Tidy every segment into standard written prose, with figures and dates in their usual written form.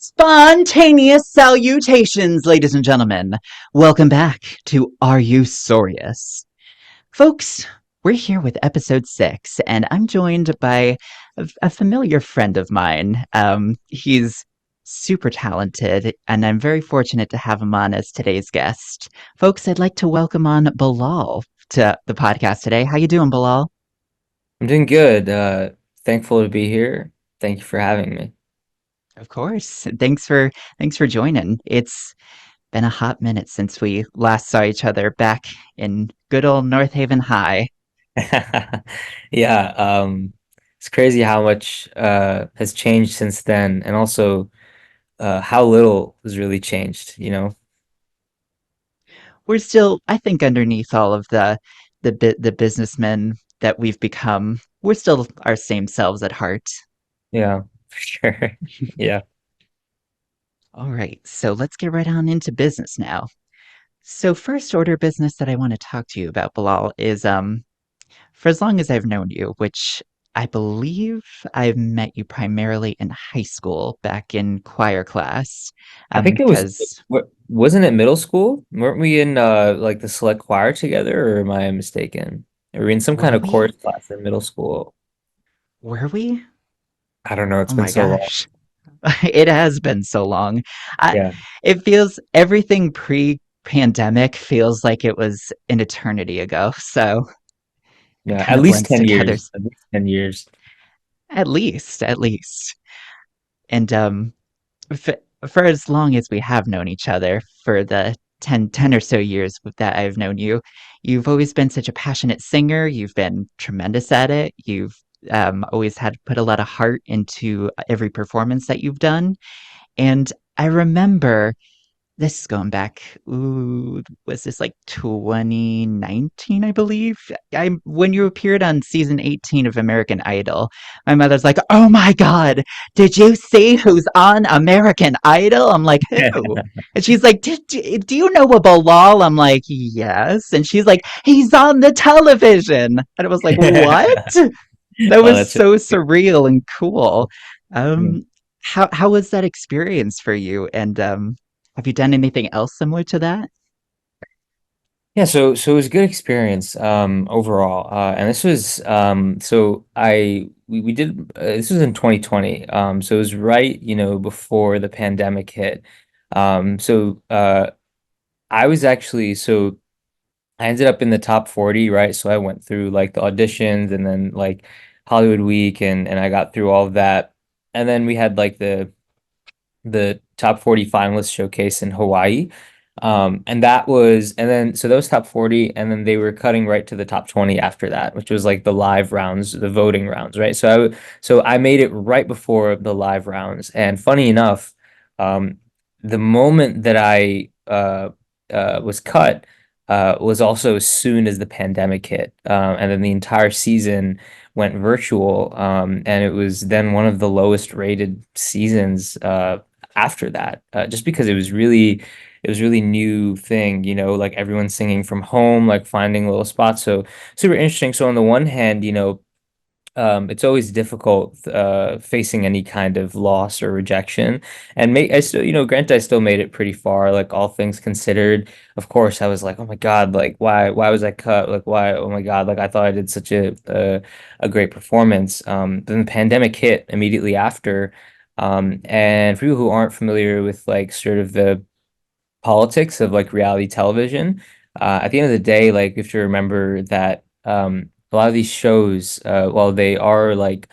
Spontaneous salutations, ladies and gentlemen. Welcome back to Are You Saurious? Folks, we're here with episode 6, and I'm joined by a familiar friend of mine. He's super talented, and I'm very fortunate to have him on as today's guest. Folks, I'd like to welcome on Bilaal to the podcast today. How you doing, Bilaal? I'm doing good. Thankful to be here. Thank you for having me. Of course. Thanks for joining. It's been a hot minute since we last saw each other back in good old North Haven High. Yeah, it's crazy how much has changed since then, and also how little has really changed, you know? We're still, I think, underneath all of the businessmen that we've become, we're still our same selves at heart. Yeah, for sure. Yeah. All right, so let's get right on into business now. So first order business that I want to talk to you about, Bilal, is for as long as I've known you, which I believe I've met you primarily in high school back in choir class. I think it was, Because wasn't it middle school? Weren't we in like the select choir together, or am I mistaken? Were we in some kind were of we? chorus class in middle school? Were we? I don't know. It's Oh been my so long. gosh. It has been so long. I, Yeah. it feels everything pre-pandemic feels like it was an eternity ago. So it Yeah. kind At of least blends 10 together years. At least 10 years. at least. And f for as long as we have known each other, for the ten or so years that I've known you, you've always been such a passionate singer. You've been tremendous at it. You've always had put a lot of heart into every performance that you've done. And I remember this is going back, ooh, was this like 2019, I believe? When you appeared on season 18 of American Idol, my mother's like, "Oh my God, did you see who's on American Idol?" I'm like, "Who?" And she's like, "Do you know a Bilal?" I'm like, "Yes." And she's like, "He's on the television." And I was like, "What?" That Oh, was that's so really surreal and cool. good. Um, how was that experience for you? And have you done anything else similar to that? Yeah, so it was a good experience overall. And this was so I we did this was in 2020. So it was right, before the pandemic hit. So I was actually so I ended up in the top 40, right? So I went through like the auditions and then like Hollywood Week and I got through all of that. And then we had like the top 40 finalists showcase in Hawaii. And that was, and then, so those top 40, and then they were cutting right to the top 20 after that, which was like the live rounds, the voting rounds, right? So I made it right before the live rounds. And funny enough, um, the moment that I was cut, was also as soon as the pandemic hit. And then the entire season went virtual. And it was then one of the lowest rated seasons, after that, just because it was really new thing, like everyone singing from home, like finding little spots. So super interesting. So on the one hand, it's always difficult facing any kind of loss or rejection. And I still, granted, I still made it pretty far, like all things considered. Of course, I was like, oh my God, like why was I cut? Like why, oh my God, like I thought I did such a great performance. Then the pandemic hit immediately after. And for people who aren't familiar with like sort of the politics of like reality television. At the end of the day, like you have to remember that a lot of these shows, while they are like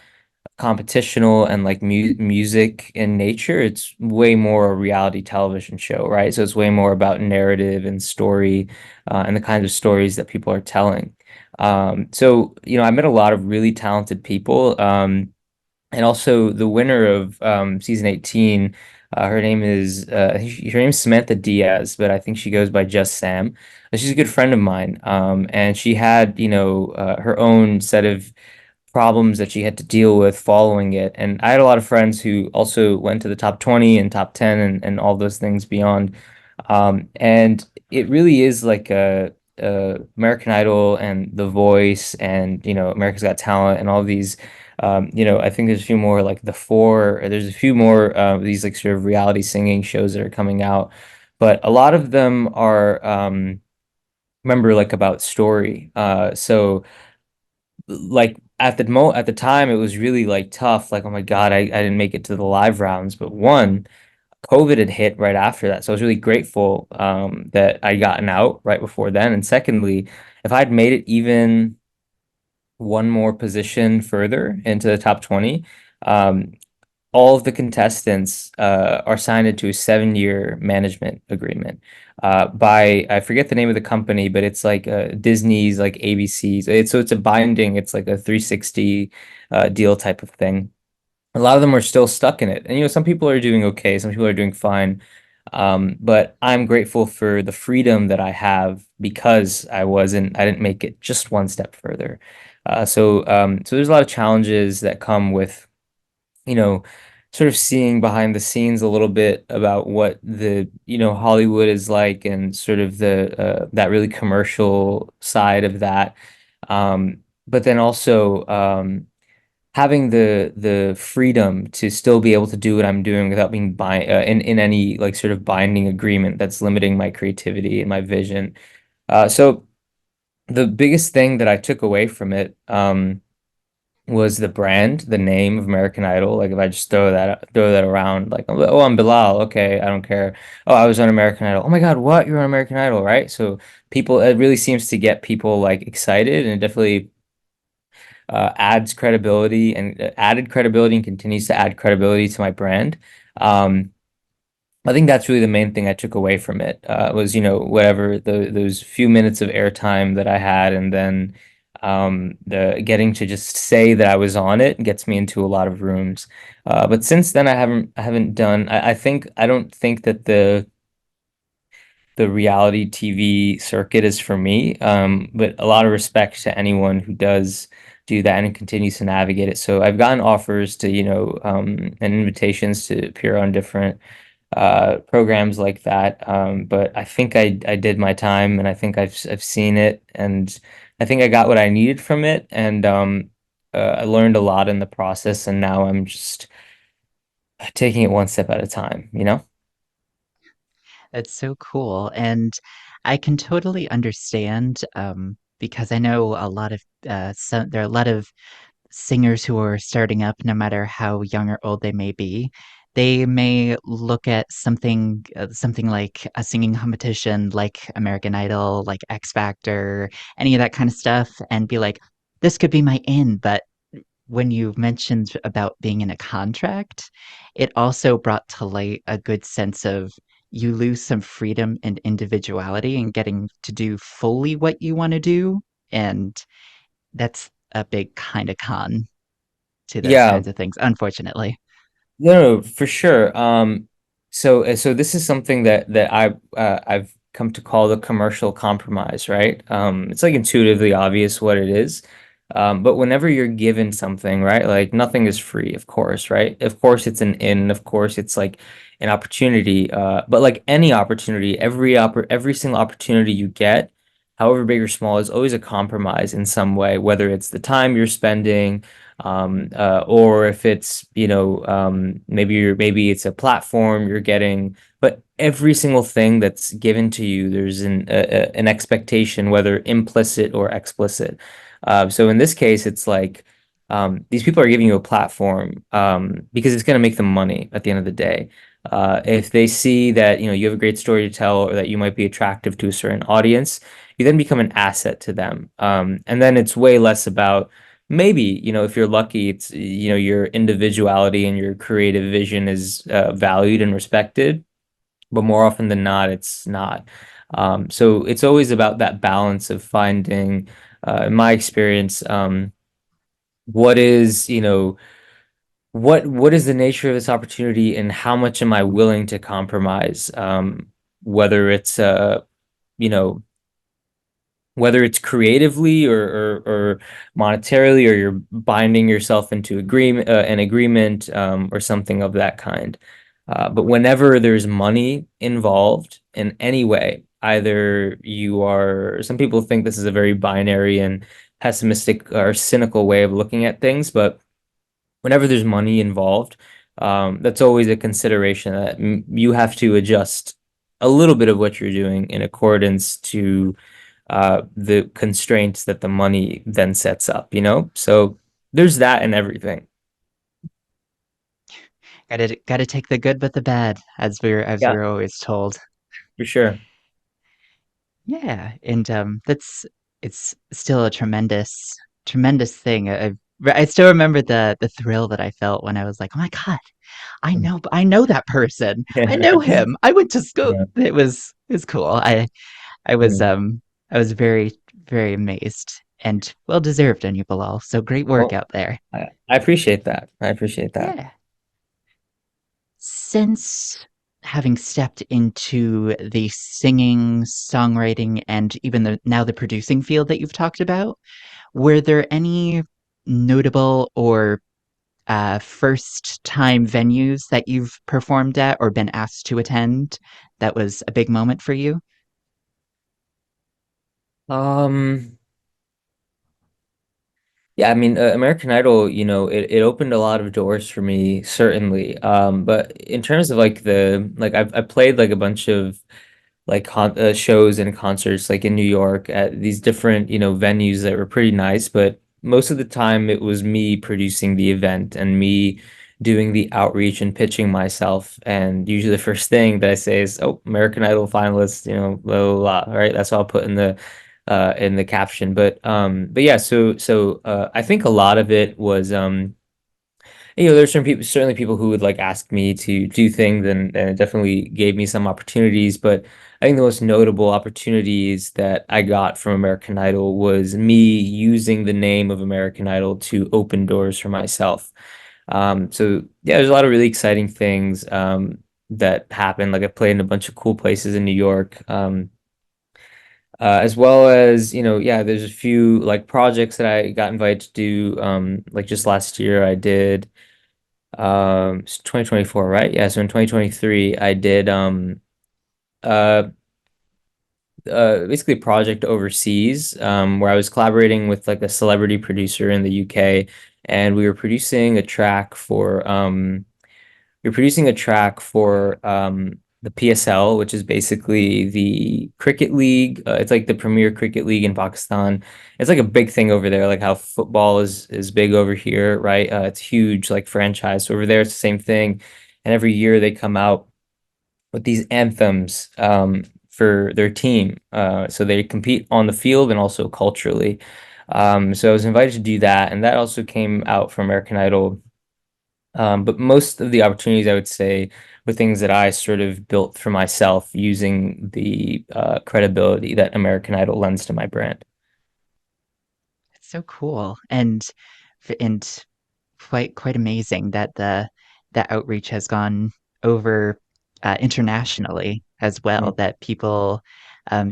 competitional and like music in nature, it's way more a reality television show, right? So it's way more about narrative and story, and the kinds of stories that people are telling. So, I met a lot of really talented people. And also the winner of season 18, her name is her name is Samantha Diaz, but I think she goes by just Sam. She's a good friend of mine. And she had, her own set of problems that she had to deal with following it. And I had a lot of friends who also went to the top 20 and top 10 and all those things beyond. And it really is like a American Idol and The Voice and America's Got Talent and all these I think there's a few more like The Four, or there's a few more these like sort of reality singing shows that are coming out, but a lot of them are remember like about story. So like at the time it was really like tough. Like, oh my God, I didn't make it to the live rounds. But one, COVID had hit right after that. So I was really grateful that I gotten out right before then. And secondly, if I'd made it even one more position further into the top 20, um, all of the contestants are signed into a 7-year management agreement by I forget the name of the company, but it's like Disney's, like ABC's. It's a binding. It's like a 360 deal type of thing. A lot of them are still stuck in it, and some people are doing okay, some people are doing fine. But I'm grateful for the freedom that I have because I didn't make it just one step further. So there's a lot of challenges that come with you know, sort of seeing behind the scenes a little bit about what Hollywood is like and sort of the that really commercial side of that. But then also having the freedom to still be able to do what I'm doing without being in any like sort of binding agreement that's limiting my creativity and my vision. So the biggest thing that I took away from it, was the brand, the name of American Idol. Like if I just throw that around, like, oh, I'm Bilal. Okay, I don't care. Oh, I was on American Idol. Oh my God, what? You're on American Idol, right? So people, it really seems to get people like excited, and it definitely adds credibility and added credibility and continues to add credibility to my brand. Um, I think that's really the main thing I took away from it, was, whatever those few minutes of airtime that I had, and then the getting to just say that I was on it gets me into a lot of rooms. But since then, I haven't done. I don't think that the reality TV circuit is for me. But a lot of respect to anyone who does do that and continues to navigate it. So I've gotten offers to, and invitations to appear on different programs like that. But I think I did my time, and I think I've seen it, and I think I got what I needed from it, and I learned a lot in the process, and now I'm just taking it one step at a time, you know? That's so cool. And I can totally understand because I know a lot of there are a lot of singers who are starting up, no matter how young or old they may be. They may look at something like a singing competition, like American Idol, like X Factor, any of that kind of stuff, and be like, "This could be my in." But when you mentioned about being in a contract, it also brought to light a good sense of you lose some freedom and individuality and getting to do fully what you want to do. And that's a big kind of con to those Yeah. kinds of things, unfortunately. No, no, for sure. So this is something that I've come to call the commercial compromise, right? It's like intuitively obvious what it is. But whenever you're given something, right? Like nothing is free, of course, right? Of course it's an in, of course it's like an opportunity. But like any opportunity, every single opportunity you get, however big or small, is always a compromise in some way, whether it's the time you're spending or if it's maybe it's a platform you're getting, but every single thing that's given to you, there's an expectation, whether implicit or explicit. So in this case, it's like these people are giving you a platform because it's going to make them money at the end of the day. If they see that you have a great story to tell, or that you might be attractive to a certain audience, you then become an asset to them. And then it's way less about maybe, if you're lucky, it's, your individuality and your creative vision is valued and respected, but more often than not, it's not. So it's always about that balance of finding, in my experience, what is, what is the nature of this opportunity, and how much am I willing to compromise? Whether it's, you know, whether it's creatively or monetarily, or you're binding yourself into an agreement, or something of that kind. But whenever there's money involved in any way, either some people think this is a very binary and pessimistic or cynical way of looking at things, but whenever there's money involved, that's always a consideration that you have to adjust a little bit of what you're doing in accordance to the constraints that the money then sets up, you know? So there's that and everything. Gotta take the good but the bad, as Yeah, we're always told. for sure. Yeah, and that's it's still a tremendous thing. I still remember the thrill that I felt when I was like, "Oh my God, I know that person. I know him. I went to school." Yeah. It was cool. I was Mm. I was very amazed and well deserved on you, Bilal. So great work Well, out there. I appreciate that. I appreciate that. Yeah. Since having stepped into the singing, songwriting, and even now the producing field that you've talked about, were there any notable or first time venues that you've performed at or been asked to attend that was a big moment for you? Um, Yeah, I mean, American Idol, it opened a lot of doors for me, certainly. But in terms of like I played like a bunch of like shows and concerts like in New York at these different, venues that were pretty nice, but most of the time it was me producing the event and me doing the outreach and pitching myself. And usually the first thing that I say is, "Oh, American Idol finalist, blah blah blah," right? That's what I'll put in the caption. But yeah, so I think a lot of it was there's certain people, certainly people who would like ask me to do things, and it definitely gave me some opportunities. But I think the most notable opportunities that I got from American Idol was me using the name of American Idol to open doors for myself. So yeah, there's a lot of really exciting things that happened. Like I played in a bunch of cool places in New York. As well as, yeah, there's a few like projects that I got invited to do. Like just last year, I did it's 2024, right? Yeah, so in 2023, I did uh basically a project overseas where I was collaborating with like a celebrity producer in the UK, and we were producing a track for the PSL, which is basically the cricket league. It's like the premier cricket league in Pakistan. It's like a big thing over there, like how football is big over here, right? It's huge, like franchise. So over there, it's the same thing. And every year they come out with these anthems for their team. So they compete on the field and also culturally. So I was invited to do that, and that also came out from American Idol. But most of the opportunities, I would say, were things that I sort of built for myself using the credibility that American Idol lends to my brand. It's so cool and quite amazing that the outreach has gone over internationally as well. Mm. That people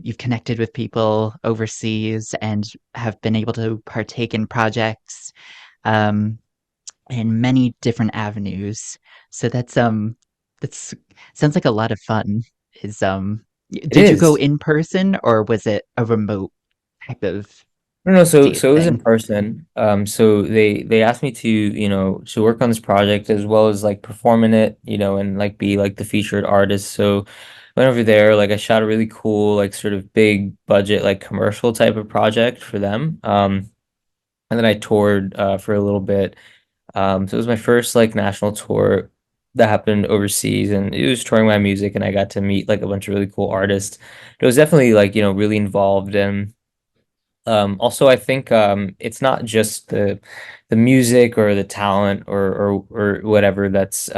you've connected with people overseas and have been able to partake in projects um, in many different avenues. So that's sounds like a lot of fun. Is It did you go is. in person or was it a remote type of No, no, so it was in thing? person. So they asked me to, to work on this project as well as like perform in it, and like be like the featured artist. So went over there, like I shot a really cool, like sort of big budget, like commercial type of project for them. And then I toured for a little bit. So it was my first like national tour that happened overseas, and it was touring my music, and I got to meet like a bunch of really cool artists. It was definitely like, really involved, and also I think it's not just the music or the talent or whatever that's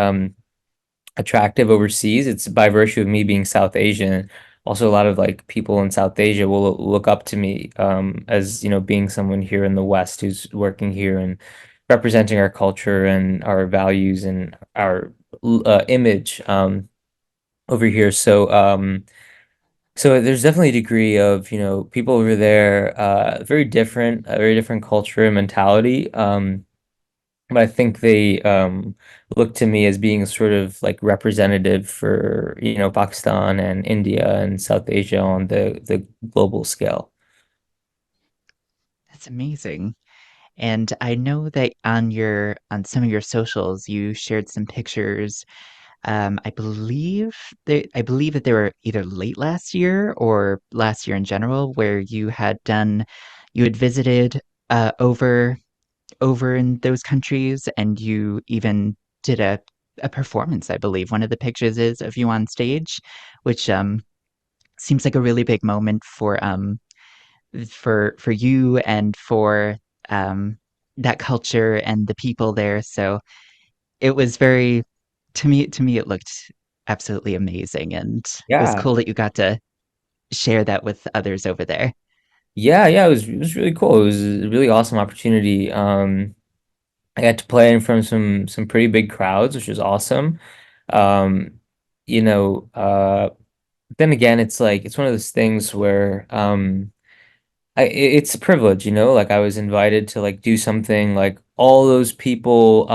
attractive overseas. It's by virtue of me being South Asian. Also, a lot of like people in South Asia will look up to me as being someone here in the West who's working here and representing our culture and our values and our image over here. So there's definitely a degree of people over there very different, a very different culture and mentality. But I think they look to me as being sort of like representative for, Pakistan and India and South Asia on the global scale. That's amazing. And I know that on some of your socials you shared some pictures. I believe that they were either late last year or last year in general, where you had visited over in those countries, and you even did a performance. I believe one of the pictures is of you on stage, which seems like a really big moment for you and for um, that culture and the people there. So it was very to me it looked absolutely amazing, and it was Yeah. cool that you got to share that with others over there. Yeah, it was really cool. It was a really awesome opportunity. I got to play in front of some pretty big crowds, which was awesome. Um, you know, then again, it's like it's one of those things where it's a privilege, like I was invited to like do something like all those people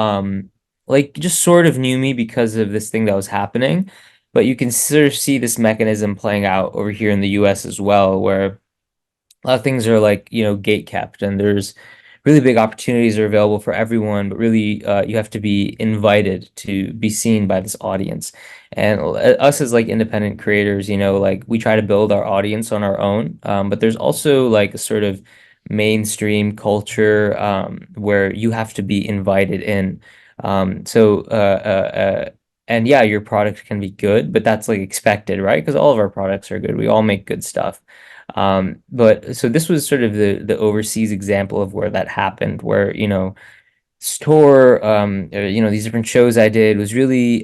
like just sort of knew me because of this thing that was happening. But you can sort of see this mechanism playing out over here in the US as well, where a lot of things are like, gate kept, and there's really big opportunities are available for everyone, but really you have to be invited to be seen by this audience. And us as like independent creators, like we try to build our audience on our own. But there's also like a sort of mainstream culture where you have to be invited in. And yeah, your product can be good, but that's like expected, right? Because all of our products are good. We all make good stuff. But so this was sort of the overseas example of where that happened, where, store, these different shows I did was really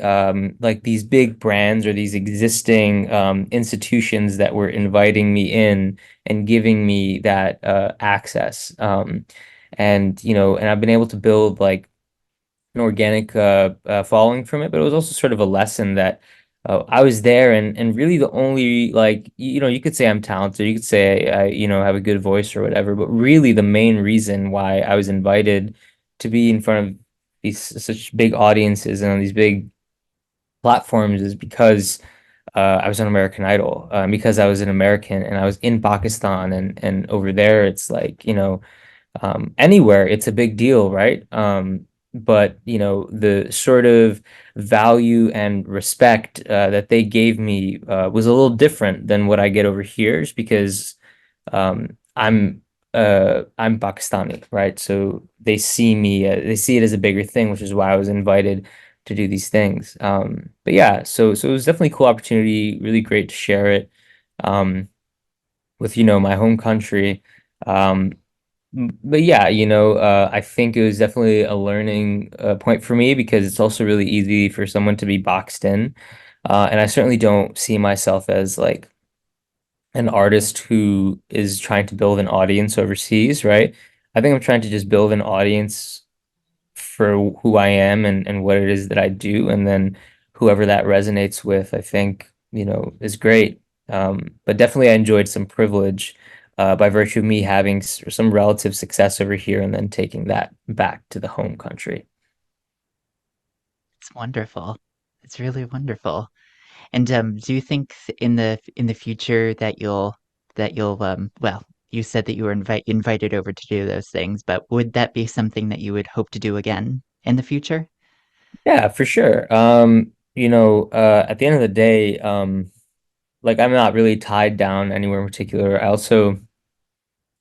like these big brands or these existing institutions that were inviting me in and giving me that access. And I've been able to build like an organic following from it, but it was also sort of a lesson that I was there, and really the only like you could say I'm talented, you could say I have a good voice or whatever, but really the main reason why I was invited to be in front of these such big audiences and on these big platforms is because I was on American Idol, because I was an American and I was in Pakistan, and over there it's like anywhere it's a big deal, right? But the sort of value and respect that they gave me was a little different than what I get over here, just because I'm Pakistani, right? So they see it as a bigger thing, which is why I was invited to do these things. But yeah, so it was definitely a cool opportunity, really great to share it um, with my home country. Um, but yeah, I think it was definitely a learning point for me because it's also really easy for someone to be boxed in. And I certainly don't see myself as like an artist who is trying to build an audience overseas, right? I think I'm trying to just build an audience for who I am and what it is that I do. And then whoever that resonates with, I think, is great. But definitely I enjoyed some privilege by virtue of me having some relative success over here and then taking that back to the home country. It's wonderful. It's really wonderful. And do you think in the future that you'll well, you said that you were invited over to do those things, but would that be something that you would hope to do again in the future? Yeah, for sure. At the end of the day, like I'm not really tied down anywhere in particular. I don't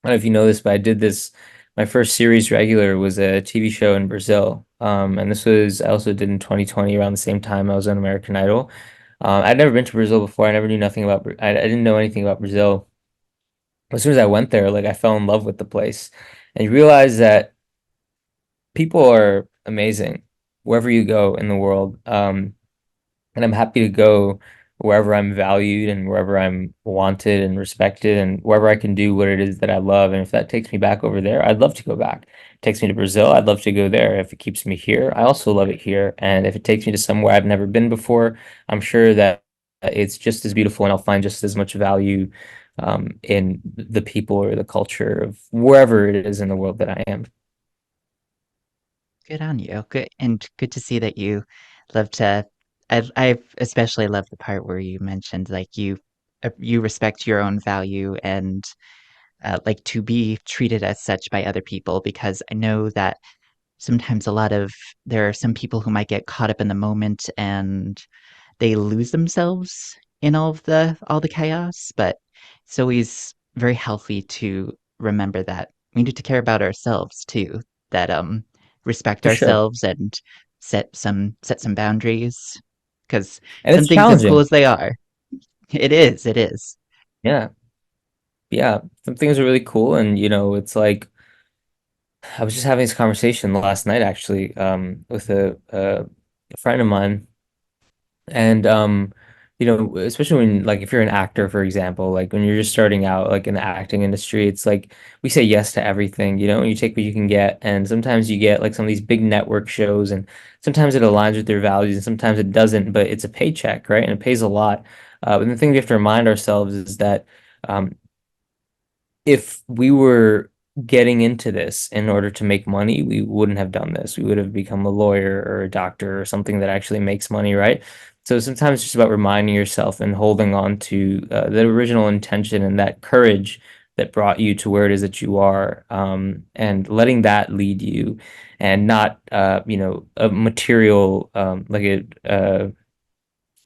know if you know this, but I did this. My first series regular was a TV show in Brazil. And this was I also did in 2020 around the same time I was on American Idol. I'd never been to Brazil before. I never knew nothing about. I didn't know anything about Brazil. As soon as I went there, like I fell in love with the place, and you realize that people are amazing wherever you go in the world. And I'm happy to go wherever I'm valued and wherever I'm wanted and respected and wherever I can do what it is that I love. And if that takes me back over there, I'd love to go back. Takes me to Brazil, I'd love to go there. If it keeps me here, I also love it here. And if it takes me to somewhere I've never been before, I'm sure that it's just as beautiful and I'll find just as much value in the people or the culture of wherever it is in the world that I am. Good on you. Good, and good to see that you love to. I especially love the part where you mentioned like you respect your own value, and like to be treated as such by other people, because I know that sometimes there are some people who might get caught up in the moment and they lose themselves in all the chaos, but it's always very healthy to remember that we need to care about ourselves too, that respect For sure. ourselves and set some boundaries, because And some it's things, as cool challenging. as they are, it is Yeah. Yeah. Some things are really cool. And, it's like, I was just having this conversation last night, actually, with a friend of mine. And especially when like if you're an actor, for example, like when you're just starting out like in the acting industry, it's like we say yes to everything, and you take what you can get. And sometimes you get like some of these big network shows and sometimes it aligns with their values and sometimes it doesn't, but it's a paycheck, right? And it pays a lot. But the thing we have to remind ourselves is that um, if we were getting into this in order to make money, we wouldn't have done this. We would have become a lawyer or a doctor or something that actually makes money, right? So sometimes it's just about reminding yourself and holding on to the original intention and that courage that brought you to where it is that you are, and letting that lead you, and not, a material, like a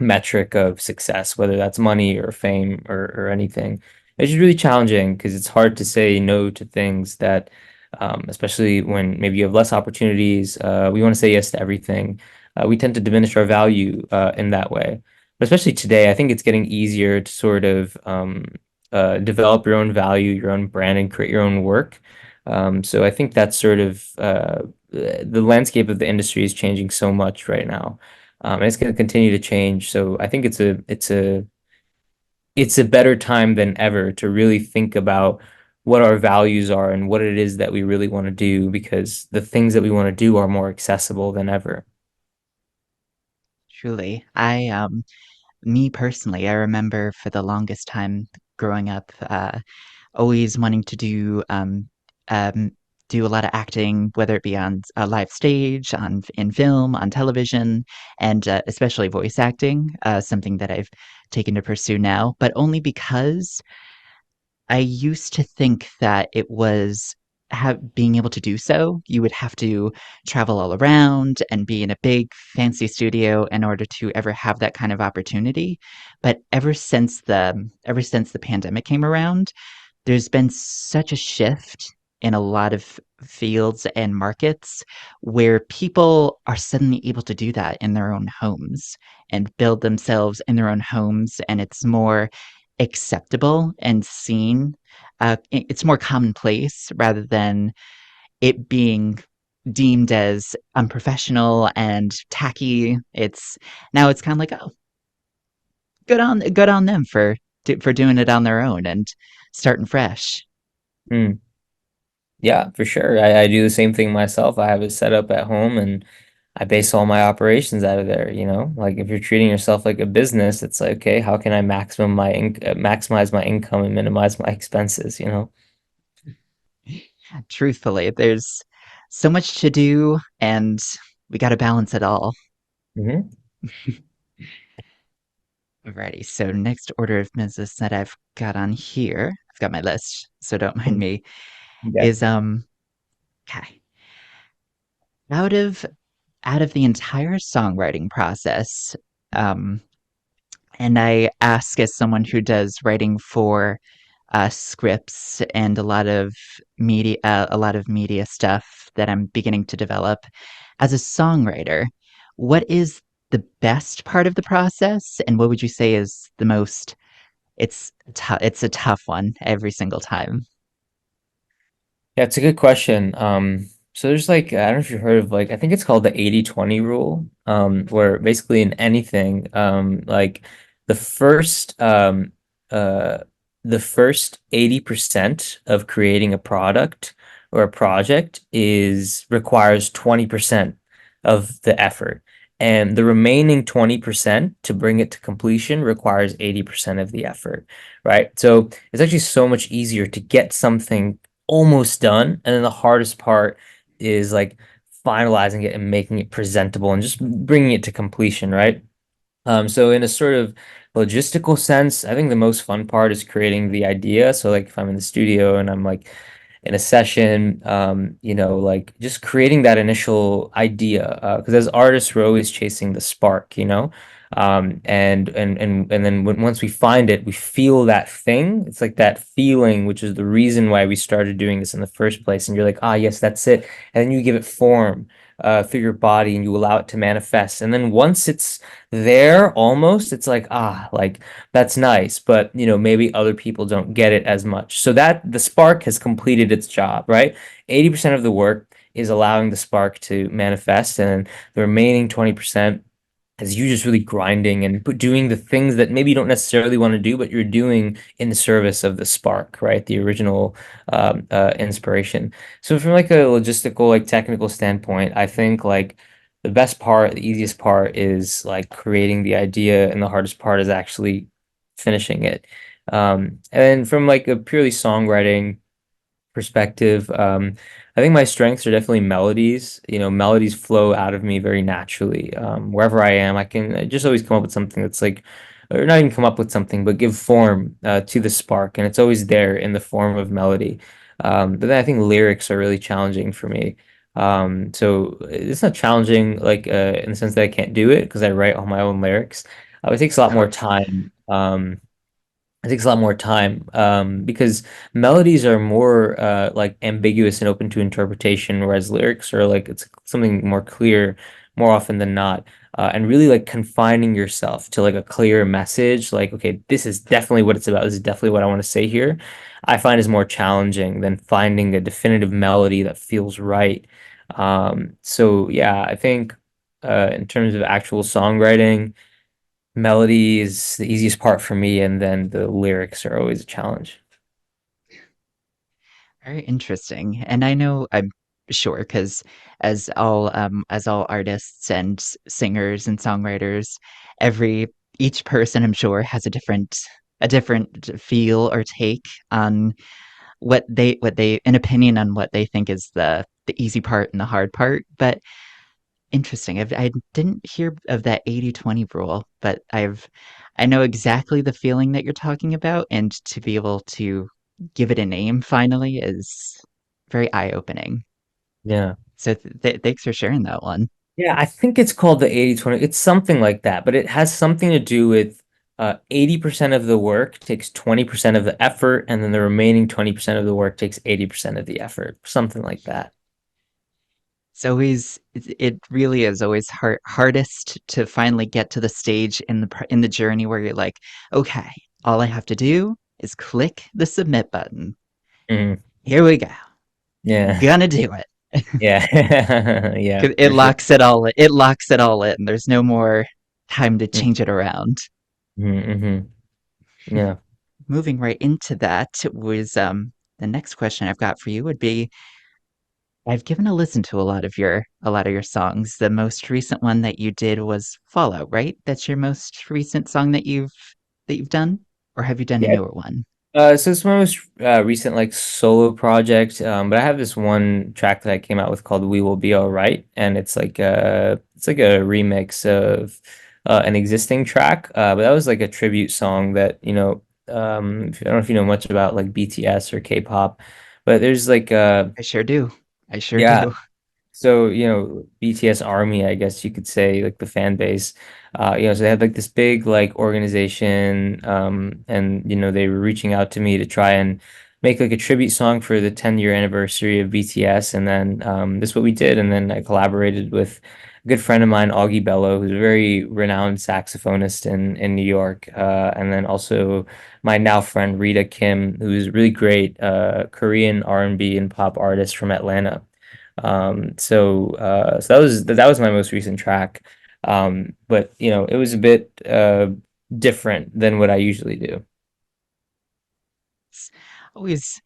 metric of success, whether that's money or fame or anything. It's just really challenging because it's hard to say no to things that, especially when maybe you have less opportunities, we want to say yes to everything. We tend to diminish our value in that way. But especially today, I think it's getting easier to sort of develop your own value, your own brand, and create your own work. So I think that's sort of the landscape of the industry is changing so much right now, and it's going to continue to change. So I think it's a better time than ever to really think about what our values are and what it is that we really want to do, because the things that we want to do are more accessible than ever. truly. Me personally, I remember for the longest time growing up, always wanting to um, do a lot of acting, whether it be on a live stage, on in film, on television, and especially voice acting, something that I've taken to pursue now, but only because I used to think that it was being able to do so, you would have to travel all around and be in a big fancy studio in order to ever have that kind of opportunity. But ever since the pandemic came around, there's been such a shift in a lot of fields and markets where people are suddenly able to do that in their own homes and build themselves in their own homes, and it's more acceptable and seen. It's more commonplace rather than it being deemed as unprofessional and tacky. It's kind of like, oh, good on them for doing it on their own and starting fresh. Hmm. Yeah, for sure. I do the same thing myself. I have it set up at home and I base all my operations out of there, Like if you're treating yourself like a business, it's like, okay, how can I maximize my income and minimize my expenses? Truthfully, there's so much to do, and we got to balance it all. Hmm. Alrighty, so next order of business that I've got on here, I've got my list, so don't mind me, Yeah. is okay. Out of out of the entire songwriting process, um, and I ask as someone who does writing for scripts and a lot of media stuff that I'm beginning to develop. As a songwriter, what is the best part of the process, and what would you say is the most? It's a tough one every single time. Yeah, it's a good question. So there's like, I don't know if you've heard of like, I think it's called the 80/20 rule, where basically in anything, like the first, uh, the first 80% of creating a product or a project is requires 20% of the effort. And the remaining 20% to bring it to completion requires 80% of the effort, right? So it's actually so much easier to get something almost done. And then the hardest part is like finalizing it and making it presentable and just bringing it to completion, right? So in a sort of logistical sense, I think the most fun part is creating the idea. So like if I'm in the studio and I'm like in a session, like just creating that initial idea. Because as artists, we're always chasing the spark, you know? And then once we find it, we feel that thing. It's like that feeling, which is the reason why we started doing this in the first place. And you're like, ah, yes, that's it. And then you give it form through your body and you allow it to manifest. And then once it's there almost, it's like, ah, like that's nice, but maybe other people don't get it as much. So that the spark has completed its job, right? 80% of the work is allowing the spark to manifest, and the remaining 20% is you just really grinding and doing the things that maybe you don't necessarily want to do, but you're doing in the service of the spark, right? The original inspiration. So from like a logistical, like technical standpoint, I think like the best part, the easiest part is like creating the idea, and the hardest part is actually finishing it. And from like a purely songwriting perspective. I think my strengths are definitely melodies. Melodies flow out of me very naturally. Wherever I am, I just always come up with something that's like, or not even come up with something, but give form to the spark, and it's always there in the form of melody. But then I think lyrics are really challenging for me. So it's not challenging like in the sense that I can't do it because I write all my own lyrics. It takes a lot Of more course. time. It takes a lot more time because melodies are more like ambiguous and open to interpretation, whereas lyrics are like it's something more clear more often than not. And really like confining yourself to like a clear message, like, okay, this is definitely what it's about. This is definitely what I want to say here. I find is more challenging than finding a definitive melody that feels right. So yeah, I think in terms of actual songwriting. Melody is the easiest part for me, and then the lyrics are always a challenge. Very interesting. And I know I'm sure because as all artists and singers and songwriters, every each person I'm sure has a different feel or take on what they an opinion on what they think is the easy part and the hard part. But interesting. I didn't hear of that 80/20 rule, but I know exactly the feeling that you're talking about, and to be able to give it a name finally is very eye-opening. Yeah. So thanks for sharing that one. Yeah, I think it's called the 80/20. It's something like that, but it has something to do with 80% of the work takes 20% of the effort, and then the remaining 20% of the work takes 80% of the effort. Something like that. It really is always hardest to finally get to the stage in the journey where you're like, okay, all I have to do is click the submit button. Mhm. Here we go. Yeah. Gonna do it. Yeah. Yeah, 'Cause for sure. it locks it all in. There's no more time to change it around. Mm-hmm. Yeah. Moving right into that was the next question I've got for you would be I've given a listen to a lot of your songs. The most recent one that you did was Fallout, right? That's your most recent song that you've done? Or have you done a Yeah. newer one? So it's my most recent like solo project. But I have this one track that I came out with called "We Will Be All Right," and it's like a remix of an existing track. But that was like a tribute song that I don't know if you know much about like BTS or K-pop, but there's like I sure do. I sure yeah. do. So, BTS Army, I guess you could say, like the fan base. So they had like this big like organization, and they were reaching out to me to try and make like a tribute song for the 10-year anniversary of BTS, and then this is what we did, and then I collaborated with a good friend of mine, Augie Bello, who's a very renowned saxophonist in New York, and then also my now friend Rita Kim, who's a really great Korean R&B and pop artist from Atlanta. So that was my most recent track. But it was a bit different than what I usually do. It's always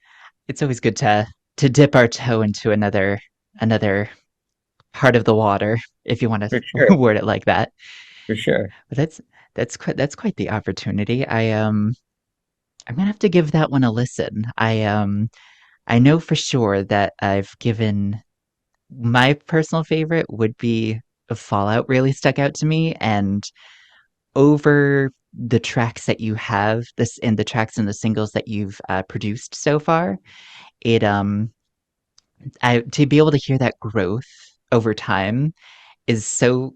it's always good to dip our toe into another part of the water, if you want For to sure, word it like that. for sure. But that's quite the opportunity. I'm gonna have to give that one a listen. I know for sure that I've given my personal favorite would be Fallout really stuck out to me, and over the tracks that you have this and the tracks and the singles that you've produced so far, it to be able to hear that growth over time is so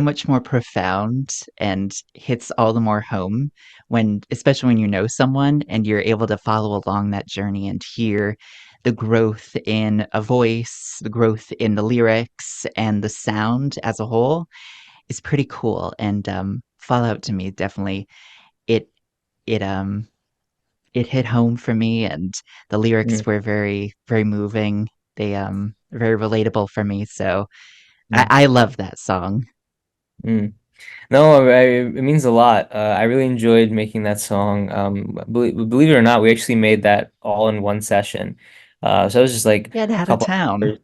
much more profound and hits all the more home when especially when you know someone and you're able to follow along that journey and hear the growth in a voice, the growth in the lyrics and the sound as a whole is pretty cool. And Fallout to me definitely it it it hit home for me, and the lyrics Mm, were very moving. They very relatable for me, so mm, I love that song. mm. No, it means a lot. I really enjoyed making that song. Believe it or not, we actually made that all in one session. So it was just like Get a out of couple town. hours,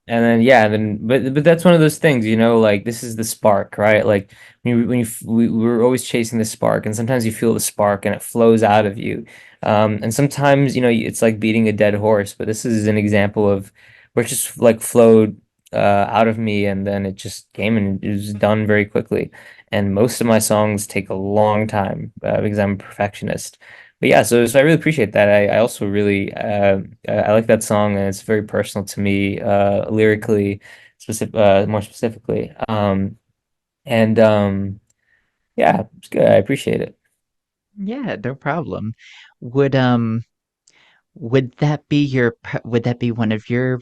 and then yeah, then but that's one of those things, like this is the spark, right? Like we're always chasing the spark, and sometimes you feel the spark and it flows out of you. And sometimes it's like beating a dead horse, but this is an example of where it just like flowed out of me, and then it just came and it was done very quickly. And most of my songs take a long time because I'm a perfectionist. But yeah, so I really appreciate that. I also really I like that song, and it's very personal to me lyrically, more specifically. And Yeah, it's good. I appreciate it. Yeah, no problem. Would would that be would that be one of your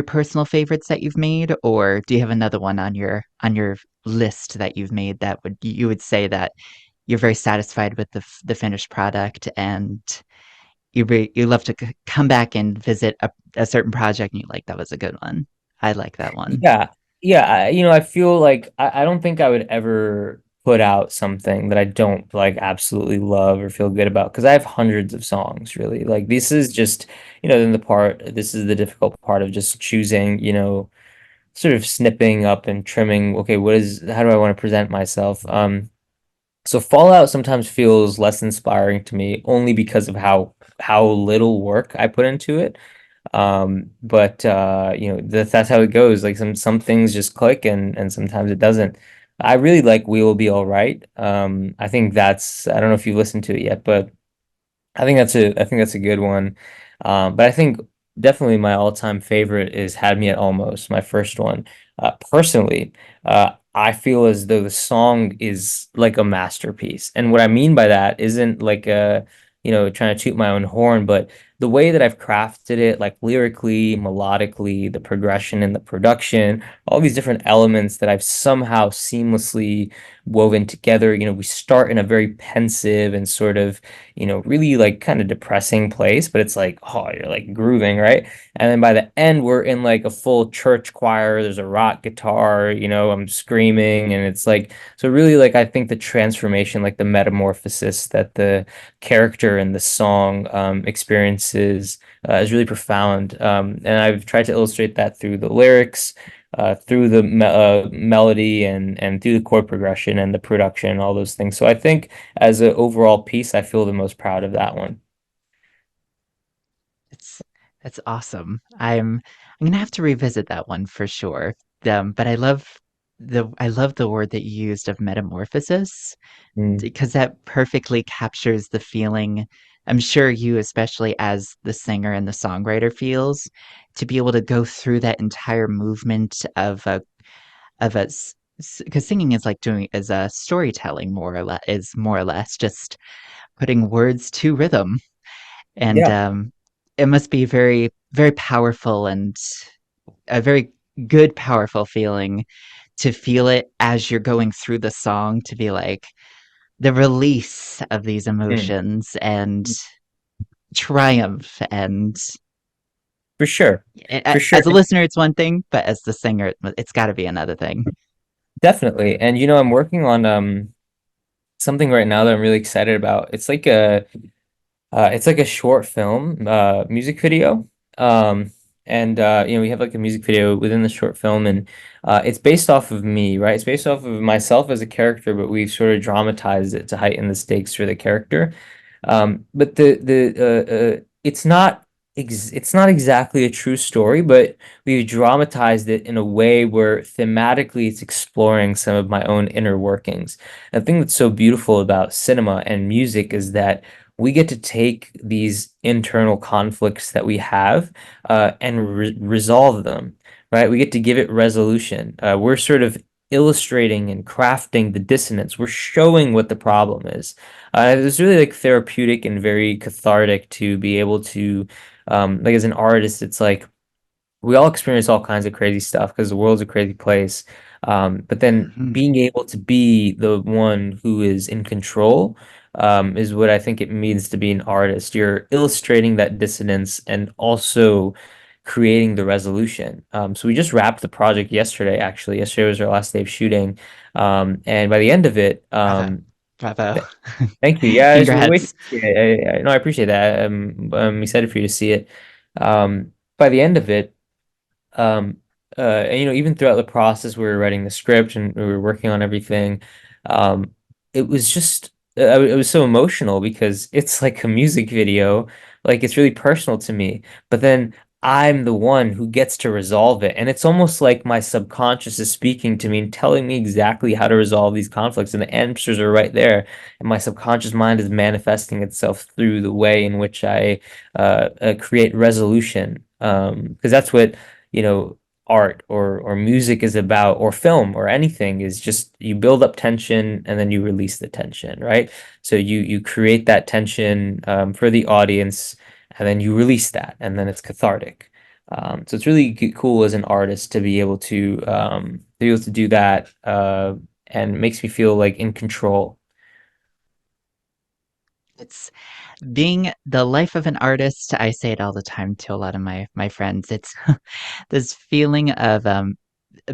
personal favorites that you've made, or do you have another one on your list that you've made that would you would say that you're very satisfied with the finished product and you love to come back and visit a certain project and you like that was a good one. I like that one. Yeah, yeah. I feel like I don't think I would ever put out something that I don't like absolutely love or feel good about because I have hundreds of songs, really. Like this is just, then this is the difficult part of just choosing, sort of snipping up and trimming. Okay, how do I want to present myself? So Fallout sometimes feels less inspiring to me only because of how little work I put into it. But that's how it goes. Like some things just click and sometimes it doesn't. I really like We Will Be All Right. I don't know if you've listened to it yet, but I think that's a good one. But I think definitely my all-time favorite is Had Me at Almost, my first one. Personally, I feel as though the song is like a masterpiece. And what I mean by that isn't like trying to toot my own horn, but the way that I've crafted it, like lyrically, melodically, the progression and the production, all these different elements that I've somehow seamlessly woven together. We start in a very pensive and sort of really like kind of depressing place, but it's like, oh, you're like grooving, right? And then by the end, we're in like a full church choir. There's a rock guitar, I'm screaming, and it's like, so really, like, I think the transformation, like the metamorphosis that the character in the song experiences is really profound. And I've tried to illustrate that through the lyrics. Through the melody and through the chord progression and the production and all those things. So I think as an overall piece, I feel the most proud of that one. It's that's awesome. I'm gonna have to revisit that one for sure. But I love the word that you used of metamorphosis Mm. because that perfectly captures the feeling I'm sure you, especially as the singer and the songwriter, feels to be able to go through that entire movement of a because singing is like doing is a storytelling more or less just putting words to rhythm and Yeah. it must be very powerful and a very good powerful feeling to feel it as you're going through the song to be like the release of these Mm. emotions and triumph and For sure. For sure. as a listener it's one thing but as the singer it's got to be another thing. Definitely. And I'm working on something right now that I'm really excited about. It's like a short film, music video. Um, and we have like a music video within the short film, and it's based off of me, right? It's based off of myself as a character, but we've sort of dramatized it to heighten the stakes for the character. But it's not. it's not exactly a true story, but we've dramatized it in a way where thematically it's exploring some of my own inner workings. The thing that's so beautiful about cinema and music is that we get to take these internal conflicts that we have and resolve them, right? We get to give it resolution. We're sort of illustrating and crafting the dissonance. We're showing what the problem is. It's really like therapeutic and very cathartic to be able to like as an artist, it's like we all experience all kinds of crazy stuff because the world's a crazy place. But then Mhm. being able to be the one who is in control, is what I think it means to be an artist. You're illustrating that dissonance and also creating the resolution. So we just wrapped the project yesterday, actually. Yesterday was our last day of shooting. And by the end of it, Bravo. Bravo. thank you. Yeah, I just wait to Congrats. see it. No, I appreciate that. I'm excited for you to see it. By the end of it, um, and even throughout the process, we were writing the script and we were working on everything. Um, it was just, it was so emotional because it's like a music video, like it's really personal to me. But then I'm the one who gets to resolve it, and it's almost like my subconscious is speaking to me and telling me exactly how to resolve these conflicts, and the answers are right there. And my subconscious mind is manifesting itself through the way in which I create resolution. Because that's what you know art or music is about, or film or anything, is just you build up tension and then you release the tension, right? So you create that tension for the audience, and then you release that, and then it's cathartic. So it's really cool as an artist to be able to do that, and it makes me feel like in control. It's being the life of an artist. I say it all the time to a lot of my friends. It's this feeling of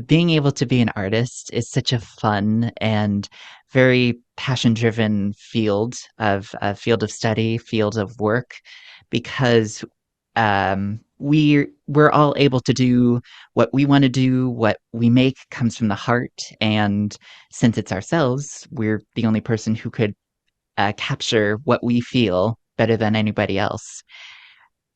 being able to be an artist is such a fun and very passion-driven field of study, field of work, because we're all able to do what we want to do. What we make comes from the heart, and since it's ourselves, we're the only person who could capture what we feel better than anybody else.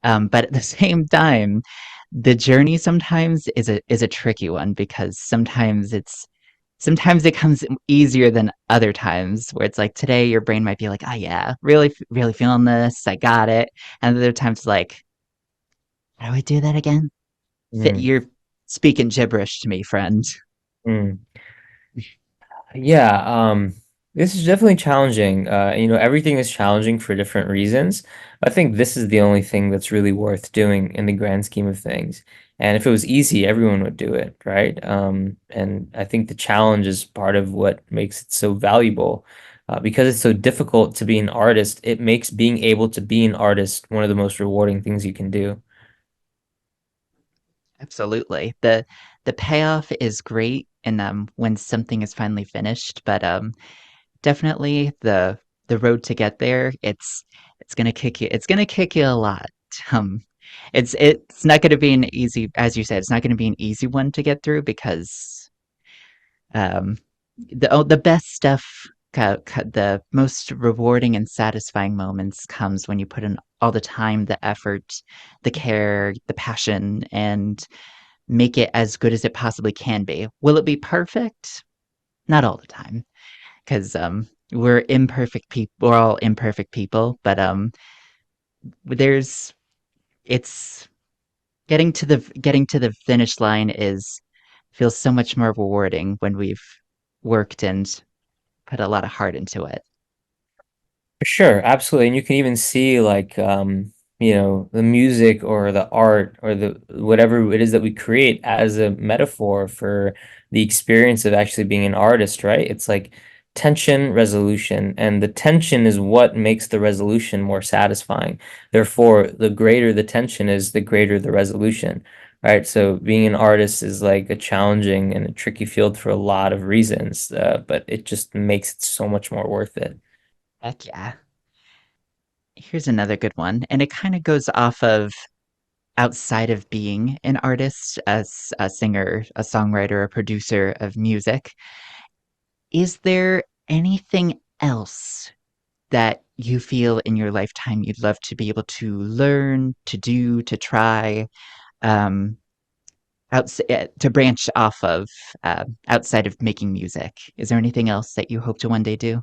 But at the same time, the journey sometimes is a tricky one because sometimes it comes easier than other times where it's like today your brain might be like, oh yeah, really feeling this, I got it. And other times like, how do I do that again? Mm, You're speaking gibberish to me, friend. mm. Yeah, this is definitely challenging. Everything is challenging for different reasons. I think this is the only thing that's really worth doing in the grand scheme of things. And if it was easy, everyone would do it, right? And I think the challenge is part of what makes it so valuable. Because it's so difficult to be an artist, it makes being able to be an artist one of the most rewarding things you can do. Absolutely. The payoff is great and when something is finally finished, but definitely the road to get there, it's gonna kick you a lot. Um it's not gonna be an easy, as you said, it's not gonna be an easy one to get through because um the best stuff, the most rewarding and satisfying moments comes when you put in all the time, the effort, the care, the passion, and make it as good as it possibly can be. Will it be perfect? Not all the time, because we're all imperfect people, but there's it's getting to the finish line is feels so much more rewarding when we've worked and put a lot of heart into it. For sure, absolutely. And you can even see like the music or the art or the whatever it is that we create as a metaphor for the experience of actually being an artist, right? It's like tension, resolution, and the tension is what makes the resolution more satisfying. Therefore, the greater the tension is, the greater the resolution, right? So being an artist is like a challenging and a tricky field for a lot of reasons, but it just makes it so much more worth it. Heck yeah. Here's another good one, and it kind of goes off of outside of being an artist, as a singer, a songwriter, a producer of music. Is there anything else that you feel in your lifetime you'd love to be able to learn, to do, to try, um, to branch off of outside of making music? Is there anything else that you hope to one day do?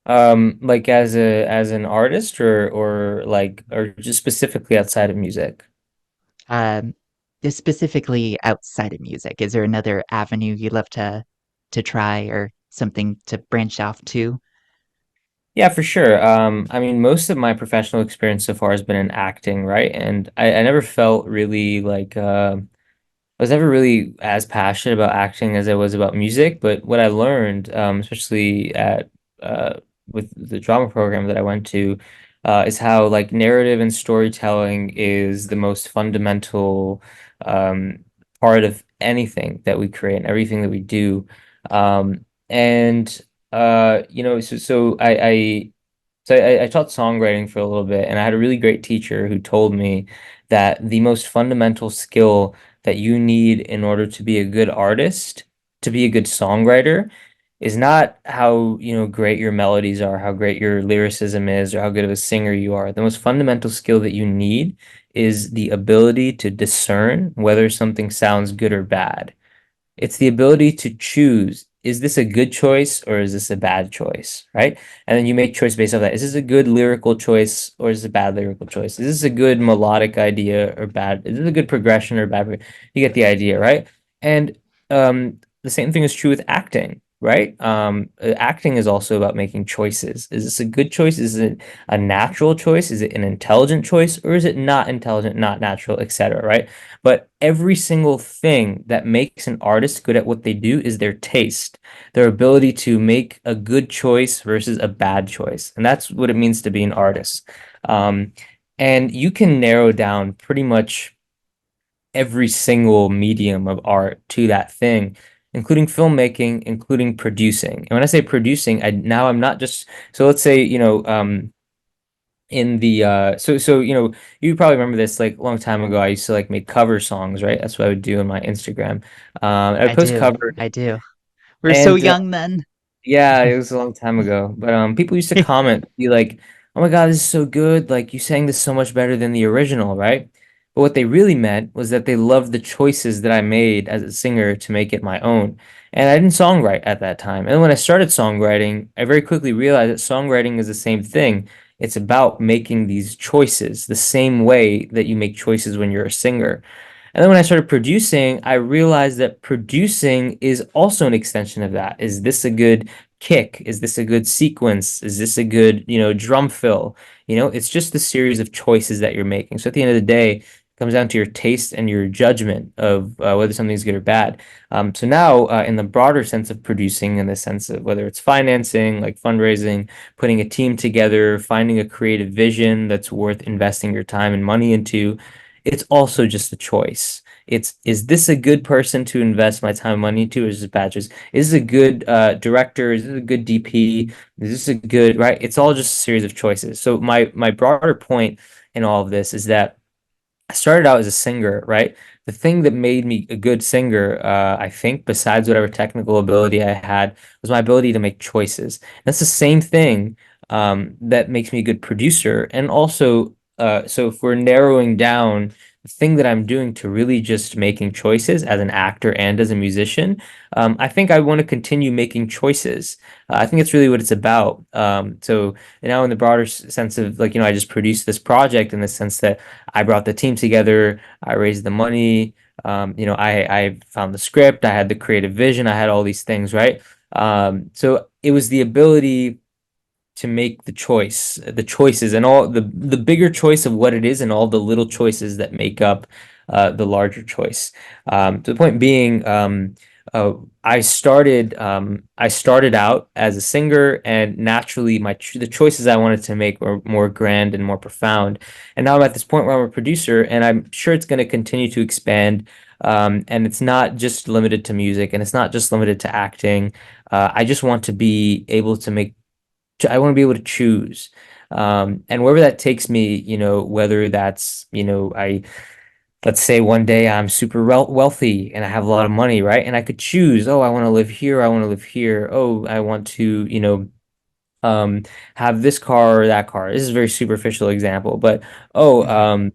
Like as an artist or like or just specifically outside of music. Um, just specifically outside of music, is there another avenue you'd love to try or something to branch off to? Yeah, for sure. I mean, most of my professional experience so far has been in acting, right? And I never felt really like I was never really as passionate about acting as I was about music, but what I learned, especially at with the drama program that I went to, is how like narrative and storytelling is the most fundamental um, part of anything that we create and everything that we do. And you know, so I taught songwriting for a little bit, and I had a really great teacher who told me that the most fundamental skill that you need in order to be a good artist, to be a good songwriter, is not how, you know, great your melodies are, how great your lyricism is, or how good of a singer you are. The most fundamental skill that you need is the ability to discern whether something sounds good or bad. It's the ability to choose, is this a good choice or is this a bad choice, right? And then you make choice based off that. Is this a good lyrical choice or is this a bad lyrical choice? Is this a good melodic idea or bad? Is this a good progression or bad? You get the idea, right? And the same thing is true with acting, right? Acting is also about making choices. Is this a good choice? Is it a natural choice? Is it an intelligent choice? Or is it not intelligent, not natural, etc., right? But every single thing that makes an artist good at what they do is their taste, their ability to make a good choice versus a bad choice. And that's what it means to be an artist. Um, and you can narrow down pretty much every single medium of art to that thing, including filmmaking, including producing. And when I say producing, I'm not just, so let's say, you know, in the you know, you probably remember this like a long time ago. I used to like make cover songs, right? That's what I would do on my Instagram. I would I post do. covers I do. We're so and young then. yeah, it was a long time ago. But people used to comment, be like, "Oh my God, this is so good! Like you sang this so much better than the original, right?" But what they really meant was that they loved the choices that I made as a singer to make it my own. And I didn't songwrite at that time. And when I started songwriting, I very quickly realized that songwriting is the same thing. It's about making these choices the same way that you make choices when you're a singer. And then when I started producing, I realized that producing is also an extension of that. Is this a good kick? Is this a good sequence? Is this a good, you know, drum fill? You know, it's just a series of choices that you're making. So at the end of the day, it comes down to your taste and your judgment of whether something's good or bad. So now, in the broader sense of producing, in the sense of whether it's financing, like fundraising, putting a team together, finding a creative vision that's worth investing your time and money into, it's also just a choice. It's, is this a good person to invest my time and money into, or is this bad choice? Is this a good director? Is this a good DP? Is this a good, right? It's all just a series of choices. So my broader point in all of this is that I started out as a singer, right? The thing that made me a good singer, I think, besides whatever technical ability I had, was my ability to make choices. That's the same thing that makes me a good producer. And also, so if we're narrowing down the thing that I'm doing to really just making choices as an actor and as a musician, I think I want to continue making choices. I think it's really what it's about. So now in the broader sense of like, you know, I just produced this project in the sense that I brought the team together. I raised the money. You know, I found the script. I had the creative vision. I had all these things, right? So it was the ability to make the choices, and all the bigger choice of what it is, and all the little choices that make up the larger choice. To the point being, uh, I started out as a singer, and naturally, the choices I wanted to make were more grand and more profound. And now I'm at this point where I'm a producer, and I'm sure it's going to continue to expand. And it's not just limited to music, and it's not just limited to acting. I just want to be able to make I want to be able to choose. And wherever that takes me, you know, whether that's, you know, let's say one day I'm super wealthy and I have a lot of money, right? And I could choose, oh, I want to live here, I want to live here. Oh, I want to, you know, um, have this car or that car. This is a very superficial example, but oh, Mhm.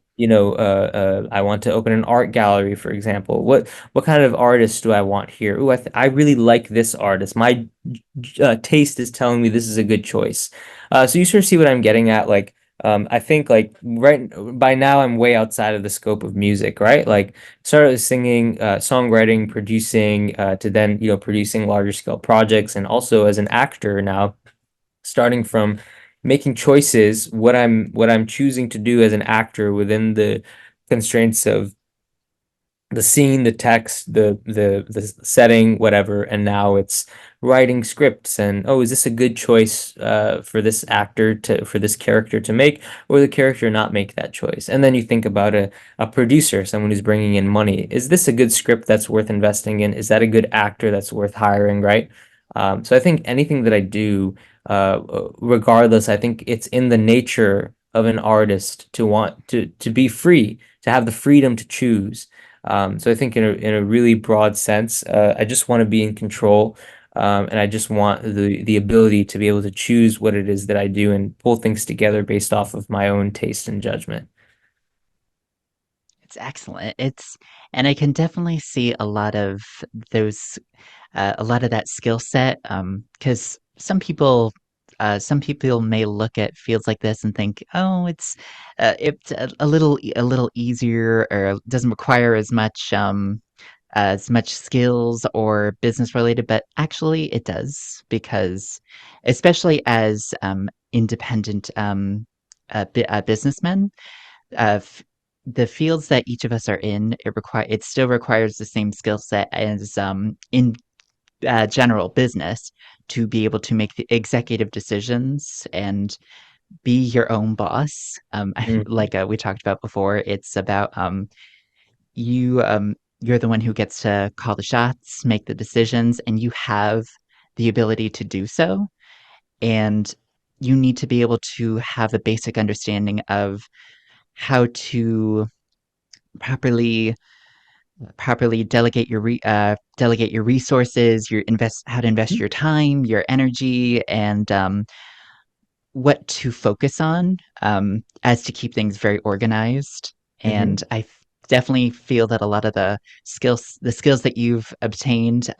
I want to open an art gallery, for example. What kind of artist do I want here? Ooh, I really like this artist. My taste is telling me this is a good choice. So you sort of see what I'm getting at, like. I think like right by now I'm way outside of the scope of music, right? Like started with singing, songwriting, producing, to then, producing larger scale projects, and also as an actor now, starting from making choices, what I'm choosing to do as an actor within the constraints of the scene, the text, the setting, whatever, and now it's writing scripts and, oh, is this a good choice for this actor to for this character to make, or the character not make that choice? And then you think about a producer, someone who's bringing in money. Is this a good script that's worth investing in? Is that a good actor that's worth hiring, right? So I think anything that I do, regardless, I think it's in the nature of an artist to want to be free, to have the freedom to choose. So I think in a really broad sense, I just want to be in control, and I just want the ability to be able to choose what it is that I do and pull things together based off of my own taste and judgment. It's excellent. And I can definitely see those, a lot of that skill set. Because some people may look at fields like this and think, oh, it's a little easier or doesn't require as much skills or business related, but actually it does because, especially as independent businessmen, f the fields that each of us are in, it still requires the same skill set as in general business to be able to make the executive decisions and be your own boss. Mhm. Like we talked about before, it's about you you're the one who gets to call the shots, make the decisions, and you have the ability to do so. And you need to be able to have a basic understanding of how to properly delegate your resources, your invest how to invest your time, your energy, and what to focus on, as to keep things very organized. Mhm. And definitely feel that a lot of the skills that you've obtained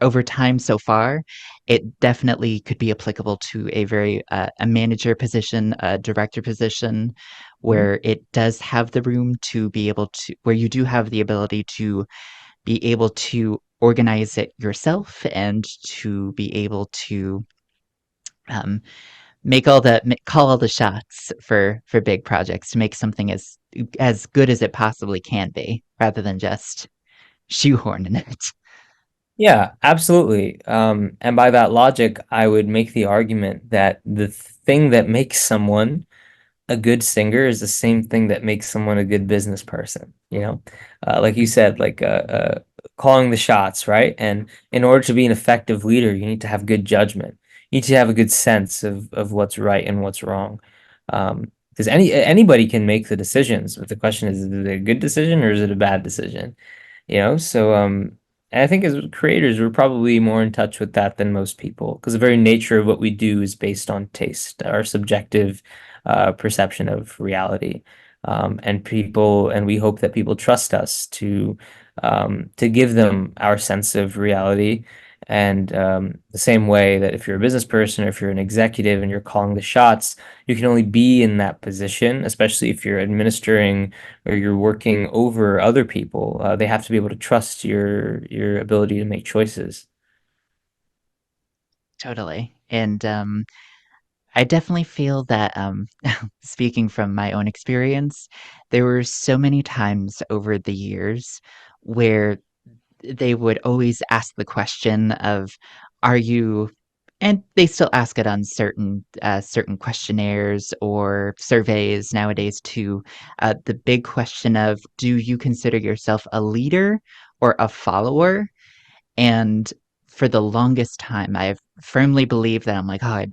over time so far, it definitely could be applicable to a manager position, a director position, Mhm. where it does have the room to be able to, where you do have the ability to be able to organize it yourself and to be able to um, call all the shots for big projects to make something as good as it possibly can be, rather than just shoehorning it. Yeah, absolutely. And by that logic, I would make the argument that the thing that makes someone a good singer is the same thing that makes someone a good business person, like you said, like calling the shots, right? And in order to be an effective leader, you need to have good judgment. You need to have a good sense of what's right and what's wrong. Because anybody can make the decisions, but the question is it a good decision or is it a bad decision? So and I think as creators, we're probably more in touch with that than most people because the very nature of what we do is based on taste, our subjective perception of reality. And we hope that people trust us to give them our sense of reality. And the same way that if you're a business person or if you're an executive and you're calling the shots, you can only be in that position, especially if you're administering or you're working over other people. They have to be able to trust your ability to make choices. Totally. And I definitely feel that, speaking from my own experience, there were so many times over the years where they would always ask the question of, "Are you?" And they still ask it on certain questionnaires or surveys nowadays too. The big question of, "Do you consider yourself a leader or a follower?" And for the longest time, I've firmly believed that I'm like, I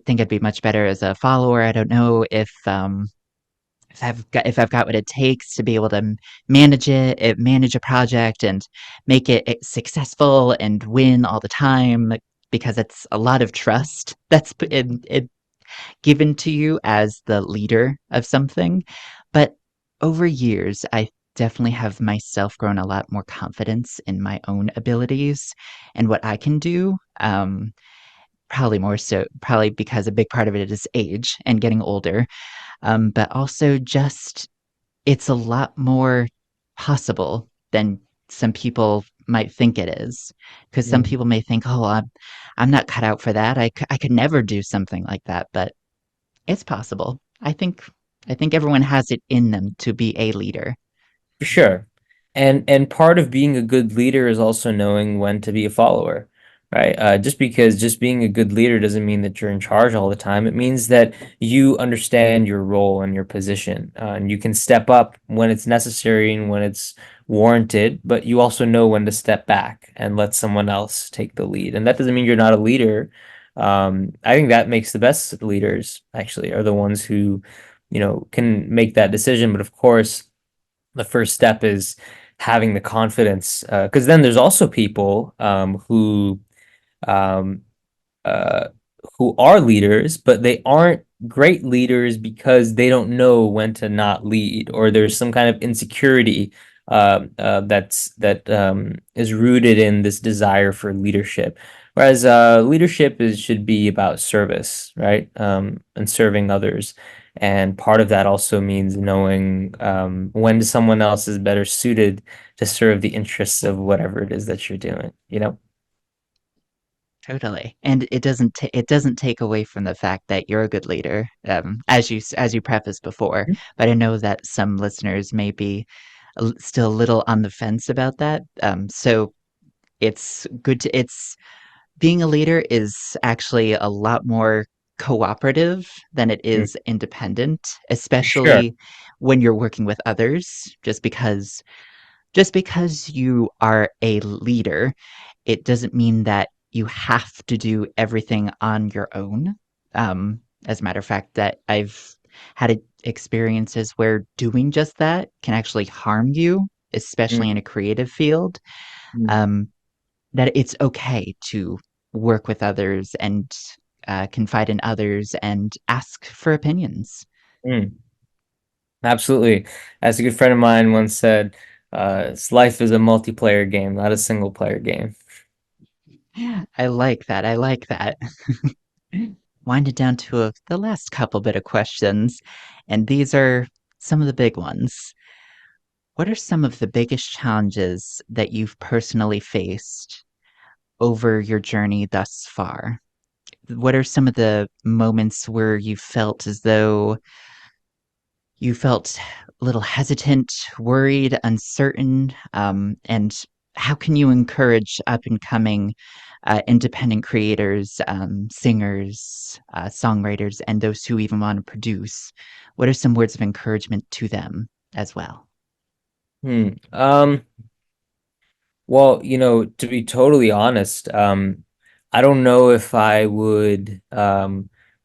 think I'd be much better as a follower. I don't know if I've got what it takes to be able to manage a project and make it successful and win all the time. because it's a lot of trust that's given to you as the leader of something. But over years, I definitely have myself grown a lot more confidence in my own abilities and what I can do. Probably more so, probably because a big part of it is age and getting older, but also just it's a lot more possible than some people might think it is. Because some Mm. people may think, oh, I'm not cut out for that. I could never do something like that. But it's possible. I think everyone has it in them to be a leader. For sure. And part of being a good leader is also knowing when to be a follower, right? Just because just being a good leader doesn't mean that you're in charge all the time. It means that you understand your role and your position, and you can step up when it's necessary and when it's warranted, but you also know when to step back and let someone else take the lead. And that doesn't mean you're not a leader. I think that makes the best leaders actually are the ones who, can make that decision. But of course, the first step is having the confidence because then there's also people um, uh, who are leaders, but they aren't great leaders because they don't know when to not lead, or there's some kind of insecurity that is rooted in this desire for leadership. Whereas leadership should be about service, right? And serving others. And part of that also means knowing when someone else is better suited to serve the interests of whatever it is that you're doing, you know? Totally, and it doesn't take away from the fact that you're a good leader, as you prefaced before. But I know that some listeners may be still a little on the fence about that. So it's good to it's being a leader is actually a lot more cooperative than it Mm, is independent, for sure. especially when you're working with others. Just because you are a leader, it doesn't mean that you have to do everything on your own. As a matter of fact, that I've had experiences where doing just that can actually harm you, especially in Mm, a creative field. mm, Um, that it's okay to work with others and confide in others and ask for opinions. mm. Absolutely. As a good friend of mine once said, life is a multiplayer game, not a single player game. I like that. I like that. Winded down to the last couple bit of questions, and these are some of the big ones. What are some of the biggest challenges that you've personally faced over your journey thus far? What are some of the moments where you felt as though you felt a little hesitant, worried, uncertain, and how can you encourage up and coming independent creators, singers, songwriters, and those who even want to produce? What are some words of encouragement to them as well? Hmm. Well, to be totally honest, I don't know if I would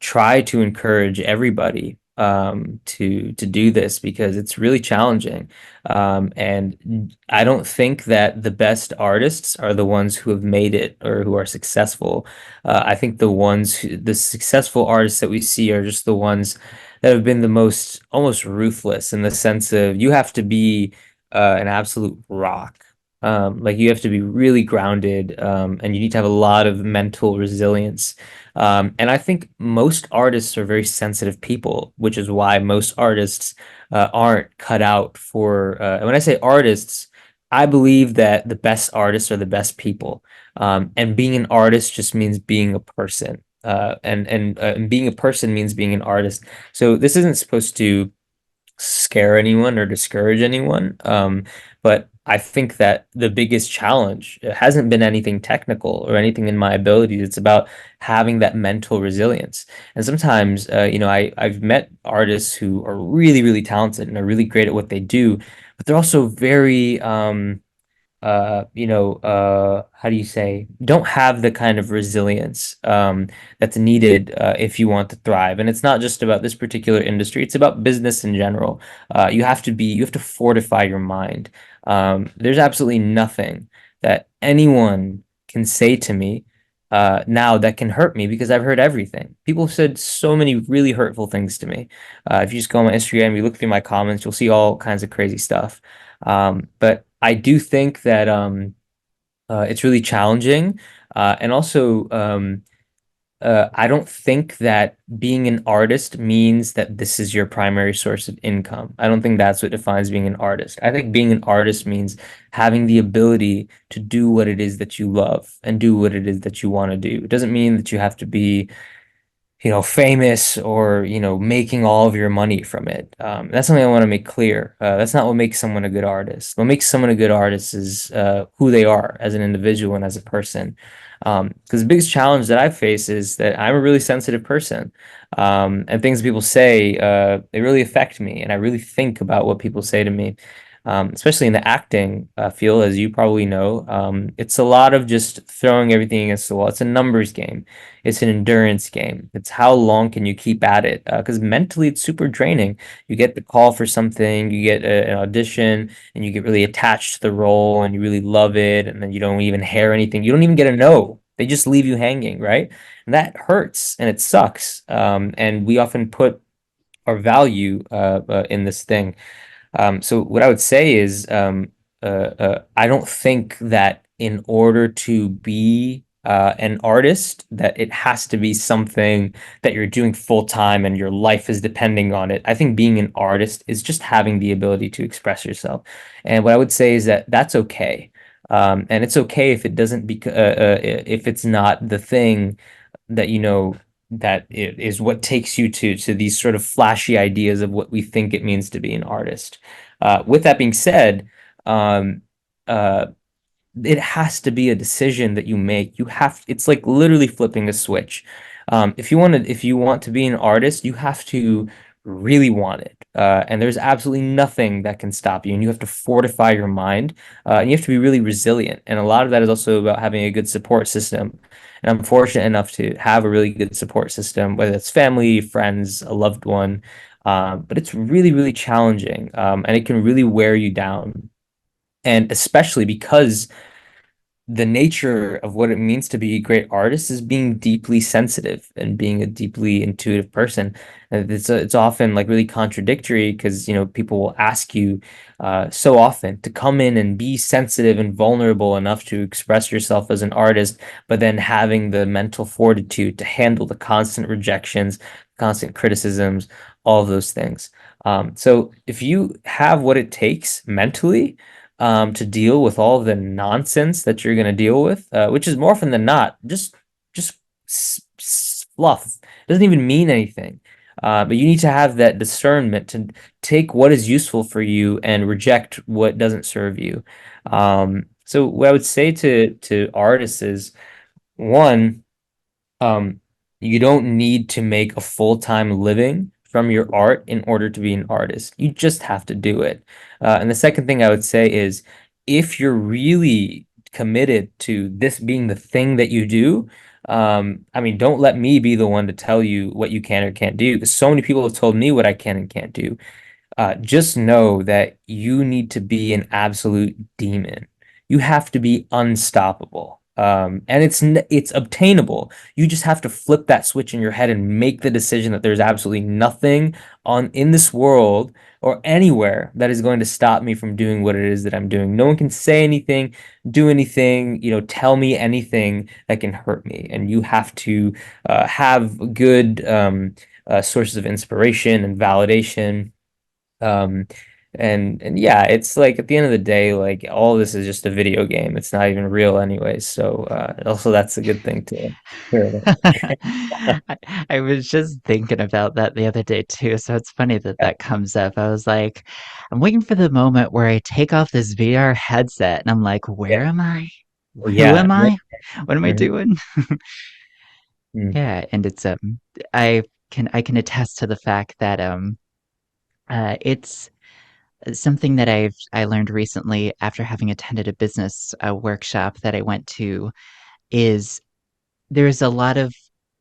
try to encourage everybody to do this because it's really challenging. And I don't think that the best artists are the ones who have made it or who are successful. I think the successful artists that we see are just the ones that have been the most almost ruthless in the sense of you have to be an absolute rock. Like you have to be really grounded, and you need to have a lot of mental resilience. And I think most artists are very sensitive people, which is why most artists aren't cut out for. And when I say artists, I believe that the best artists are the best people. And being an artist just means being a person. And being a person means being an artist. So this isn't supposed to scare anyone or discourage anyone. But I think that the biggest challenge it hasn't been anything technical or anything in my abilities. It's about having that mental resilience. And sometimes, I've met artists who are really, really talented and are really great at what they do, but they're also very, how do you say, don't have the kind of resilience that's needed if you want to thrive. And it's not just about this particular industry, it's about business in general. You have to fortify your mind. There's absolutely nothing that anyone can say to me now that can hurt me because I've heard everything. People have said so many really hurtful things to me. If you just go on my Instagram, you look through my comments, you'll see all kinds of crazy stuff. But I do think that it's really challenging. And also, I don't think that being an artist means that this is your primary source of income. I don't think that's what defines being an artist. I think being an artist means having the ability to do what it is that you love and do what it is that you want to do. It doesn't mean that you have to be famous or, making all of your money from it. That's something I want to make clear. That's not what makes someone a good artist. What makes someone a good artist is who they are as an individual and as a person. Because the biggest challenge that I face is that I'm a really sensitive person. And things people say, they really affect me. And I really think about what people say to me. Especially in the acting field, as you probably know, it's a lot of just throwing everything against the wall. It's a numbers game. It's an endurance game. It's how long can you keep at it? Because mentally, it's super draining. You get the call for something, you get an audition, and you get really attached to the role, and you really love it, and then you don't even hear anything. You don't even get a no. They just leave you hanging, right? And that hurts, and it sucks. And we often put our value in this thing. So what I would say is, I don't think that in order to be an artist, that it has to be something that you're doing full time and your life is depending on it. I think being an artist is just having the ability to express yourself. And what I would say is that that's okay. And it's okay if it doesn't if it's not the thing that that it is what takes you to these sort of flashy ideas of what we think it means to be an artist. With that being said, um, uh, it has to be a decision that you make. It's like literally flipping a switch. If you want to be an artist, you have to really want it. And there's absolutely nothing that can stop you. And you have to fortify your mind. And you have to be really resilient. And a lot of that is also about having a good support system. And I'm fortunate enough to have a really good support system, whether it's family, friends, a loved one. But it's really, really challenging. And it can really wear you down. And especially because the nature of what it means to be a great artist is being deeply sensitive and being a deeply intuitive person. And it's often like really contradictory because people will ask you so often to come in and be sensitive and vulnerable enough to express yourself as an artist, but then having the mental fortitude to handle the constant rejections, constant criticisms, all of those things. So if you have what it takes mentally to deal with all the nonsense that you're going to deal with, which is more often than not just fluff. It doesn't even mean anything. But you need to have that discernment to take what is useful for you and reject what doesn't serve you. So what I would say to artists is one, um, you don't need to make a full-time living from your art in order to be an artist. You just have to do it. And the second thing I would say is if you're really committed to this being the thing that you do, I mean, don't let me be the one to tell you what you can or can't do, because so many people have told me what I can and can't do. Just know that you need to be an absolute demon. You have to be unstoppable. And it's obtainable. You just have to flip that switch in your head and make the decision that there's absolutely nothing on in this world or anywhere that is going to stop me from doing what it is that I'm doing. No one can say anything, do anything, tell me anything that can hurt me. And you have to have good sources of inspiration and validation. um, and yeah, it's like at the end of the day, like all this is just a video game. It's not even real anyways. So also that's a good thing to hear. I was just thinking about that the other day too, so it's funny that Yeah. that comes up. I was like, I'm waiting for the moment where I take off this VR headset and I'm like, Yeah. where am I? Well, Who yeah. am I? What am I Mhm. doing? Mm. Yeah, and it's I can attest to the fact that it's something that I learned recently after having attended a business workshop that I went to is there's a lot of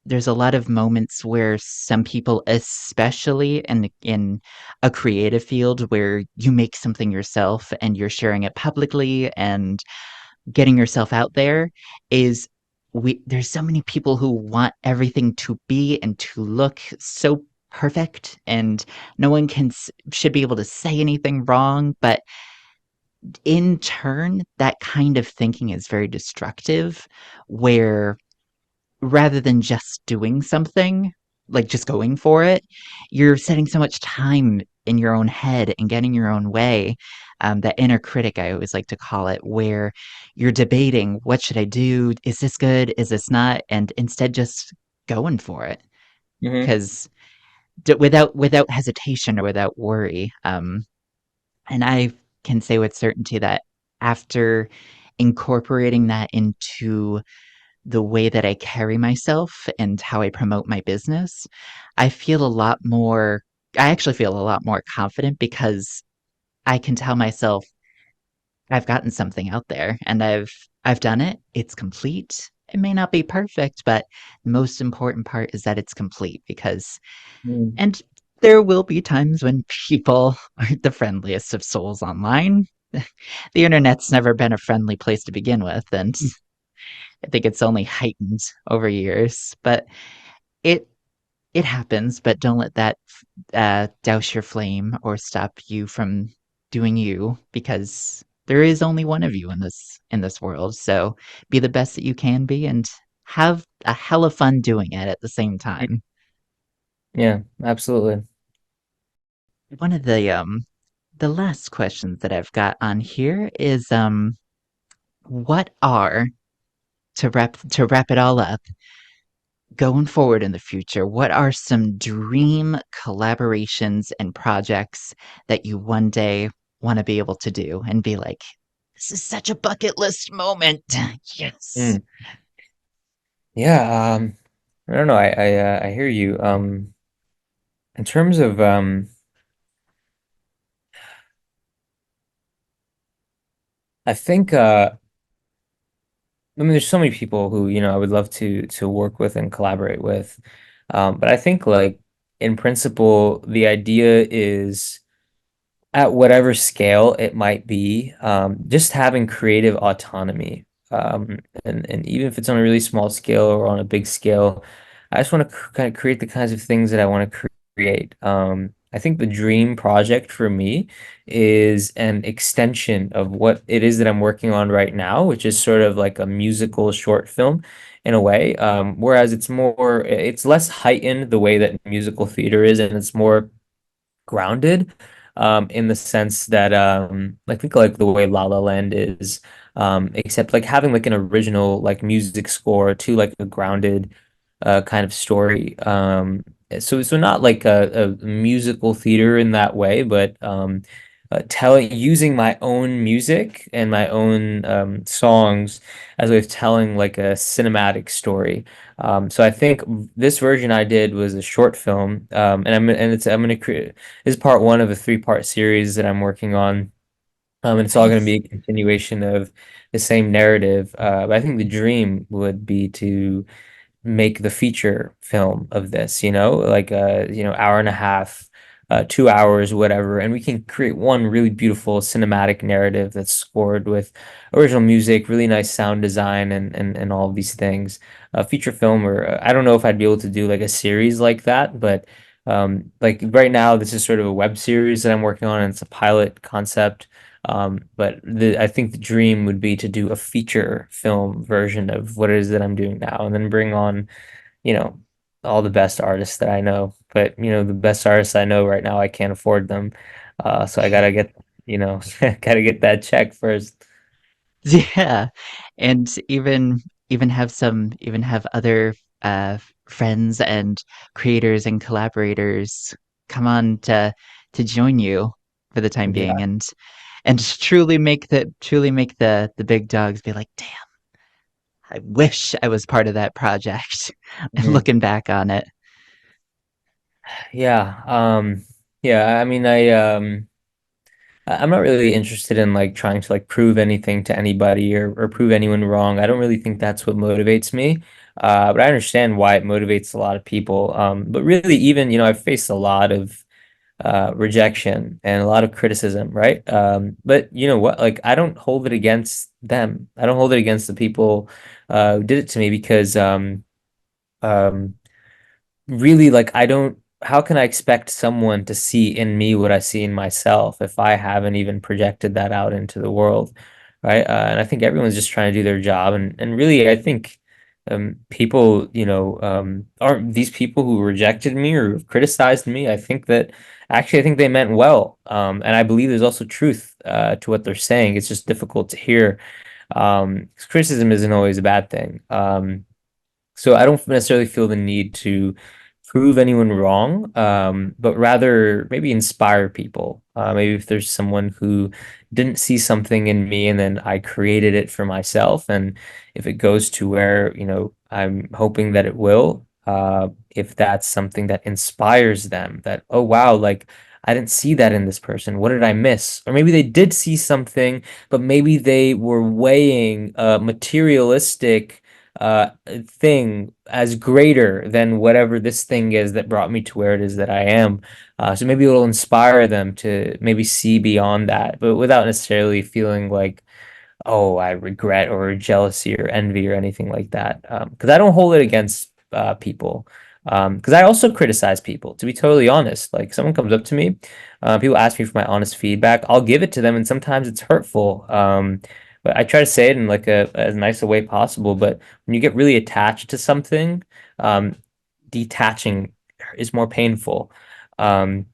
there's a lot of moments where some people, especially in a creative field where you make something yourself and you're sharing it publicly and getting yourself out there, is there's so many people who want everything to be and to look so perfect, and no one should be able to say anything wrong, but in turn that kind of thinking is very destructive, where rather than just doing something, like just going for it, you're setting so much time in your own head and getting your own way. That inner critic, I always like to call it, where you're debating, what should I do? Is this good? Is this not? And instead, just going for it, Hmm. because without hesitation or without worry. And I can say with certainty that after incorporating that into the way that I carry myself and how I promote my business, I feel a lot more I actually feel a lot more confident, because I can tell myself I've gotten something out there and I've done it. It's complete. It may not be perfect, but the most important part is that it's complete, because Mm. and there will be times when people aren't the friendliest of souls online. The internet's never been a friendly place to begin with, and I think it's only heightened over years. But it it happens, but don't let that douse your flame or stop you from doing you, because there is only one of you in this world. So be the best that you can be, and have a hell of fun doing it at the same time. Yeah, absolutely. One of the last questions that I've got on here is what are, to wrap it all up, going forward in the future, what are some dream collaborations and projects that you one day want to be able to do and be like, this is such a bucket list moment. Yes. Mm. Yeah, I don't know. I hear you. In terms of I think I mean there's so many people who, I would love to work with and collaborate with. But I think like in principle, the idea is at whatever scale it might be, just having creative autonomy. And even if it's on a really small scale or on a big scale, I just want to kind of create the kinds of things that I want to create. I think the dream project for me is an extension of what it is that I'm working on right now, which is sort of like a musical short film in a way. Whereas it's less heightened the way that musical theater is, and it's more grounded in the sense that I think like the way La La Land is, except like having like an original like music score to like a grounded kind of story. So not like a musical theater in that way, but telling using my own music and my own songs as a way of telling like a cinematic story. So I think this version I did was a short film, I'm gonna create this is part one of a three-part series that I'm working on. And it's all going to be Nice. a continuation of the same narrative. But I think the dream would be to make the feature film of this, like hour and a half, 2 hours, whatever, and we can create one really beautiful cinematic narrative that's scored with original music, really nice sound design, and all of these things. A feature film, or I don't know if I'd be able to do like a series like that, but like right now, this is sort of a web series that I'm working on, and it's a pilot concept. But I think the dream would be to do a feature film version of what it is that I'm doing now, and then bring on, you know, all the best artists that I know. But, the best artists I know right now, I can't afford them. So I gotta get, gotta get that check first. Yeah. And even have other friends and creators and collaborators come on to join you for the time being, Yeah. and truly make the big dogs be like, damn, I wish I was part of that project. Mhm. Looking back on it. Yeah. Yeah. I mean, I'm not really interested in like trying to like prove anything to anybody or prove anyone wrong. I don't really think that's what motivates me. But I understand why it motivates a lot of people. But really, even, I've faced a lot of rejection and a lot of criticism, right? But you know what? Like, I don't hold it against them. I don't hold it against the people who did it to me because um, really, like, I don't, how can I expect someone to see in me what I see in myself if I haven't even projected that out into the world, right? And I think everyone's just trying to do their job, and really, I think people, aren't these people who rejected me or criticized me. I think that actually, I think they meant well, and I believe there's also truth to what they're saying. It's just difficult to hear. 'Cause criticism isn't always a bad thing. So I don't necessarily feel the need to prove anyone wrong, but rather maybe inspire people. Maybe if there's someone who didn't see something in me and then I created it for myself, and if it goes to where, I'm hoping that it will, if that's something that inspires them, that, oh wow, like I didn't see that in this person. What did I miss? Or maybe they did see something, but maybe they were weighing materialistic uh thing as greater than whatever this thing is that brought me to where it is that I am. So maybe it'll inspire them to maybe see beyond that, but without necessarily feeling like, oh, I regret or jealousy or envy or anything like that. Because I don't hold it against people. Because I also criticize people, to be totally honest. Like, someone comes up to me, people ask me for my honest feedback. I'll give it to them, and sometimes it's hurtful. But I try to say it in like as nice a way possible. But when you get really attached to something, um, detaching is more painful. Um,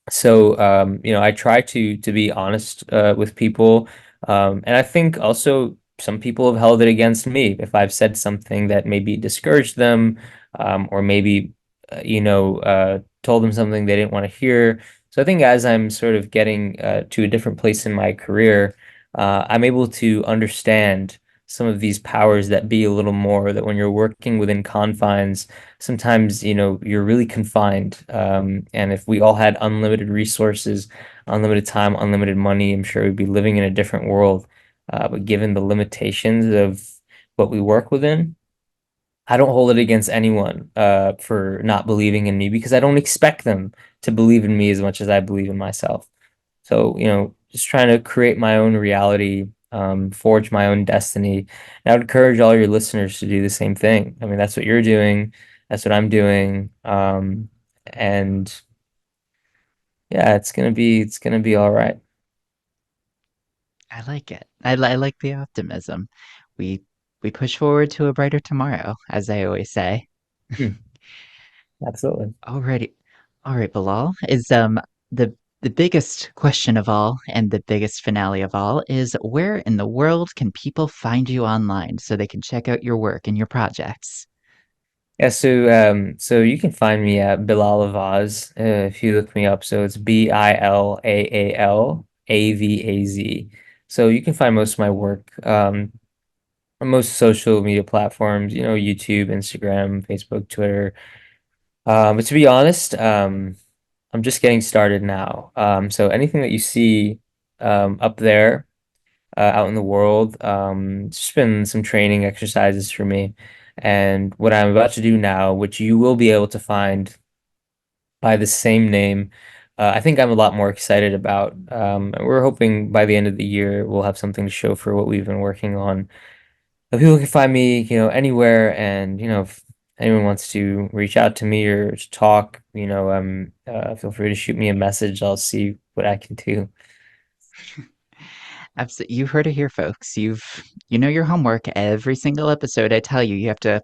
I try to be honest with people. And I think also some people have held it against me if I've said something that maybe discouraged them, or maybe told them something they didn't want to hear. So I think as I'm sort of getting to a different place in my career, I'm able to understand some of these powers that be a little more, that when you're working within confines, sometimes you're really confined, and if we all had unlimited resources, unlimited time, unlimited money, I'm sure we'd be living in a different world, but given the limitations of what we work within, I don't hold it against anyone for not believing in me, because I don't expect them to believe in me as much as I believe in myself. So, just trying to create my own reality, forge my own destiny. And I would encourage all your listeners to do the same thing. I mean, that's what you're doing. That's what I'm doing. And yeah, it's gonna be all right. I like it. I like the optimism. We we push forward to a brighter tomorrow, as I always say. Hmm, absolutely. Alrighty. All right, Bilal. Is the biggest question of all and the biggest finale of all is where in the world can people find you online so they can check out your work and your projects? Yeah, so you can find me at Bilal Avaz if you look me up. So it's BilalAALAVAZ. So you can find most of my work on most social media platforms, YouTube, Instagram, Facebook, Twitter. But to be honest, I'm just getting started now. So anything that you see up there, out in the world, it's just been some training exercises for me. And what I'm about to do now, which you will be able to find by the same name, I think I'm a lot more excited about. And we're hoping by the end of the year we'll have something to show for what we've been working on. But people can find me, anywhere, and if anyone wants to reach out to me or to talk, feel free to shoot me a message. I'll see what I can do. Absolutely. You heard it here, folks. You know your homework. Every single episode I tell you, you have to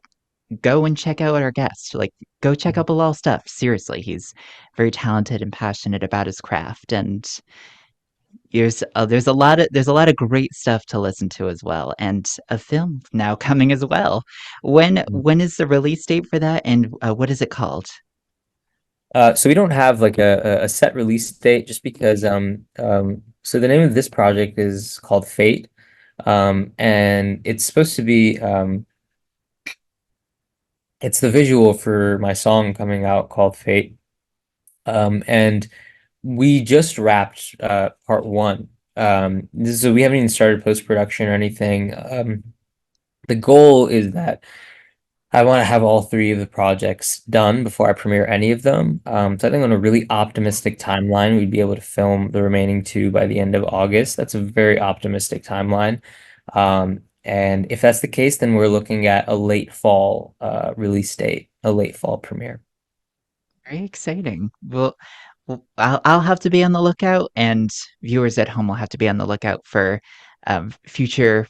go and check out our guest. Like, go check out Bilal stuff. Seriously, he's very talented and passionate about his craft, and there's a lot of great stuff to listen to as well, and a film now coming as well. When is the release date for that, and what is it called? So we don't have like a set release date, just because so the name of this project is called Fate. And it's supposed to be it's the visual for my song coming out called Fate. And we just wrapped part one. So we haven't even started post-production or anything. The goal is that I want to have all three of the projects done before I premiere any of them. So I think on a really optimistic timeline, we'd be able to film the remaining two by the end of August. That's a very optimistic timeline. And if that's the case, then we're looking at a late fall release date, a late fall premiere. Very exciting. Well, I'll have to be on the lookout, and viewers at home will have to be on the lookout for future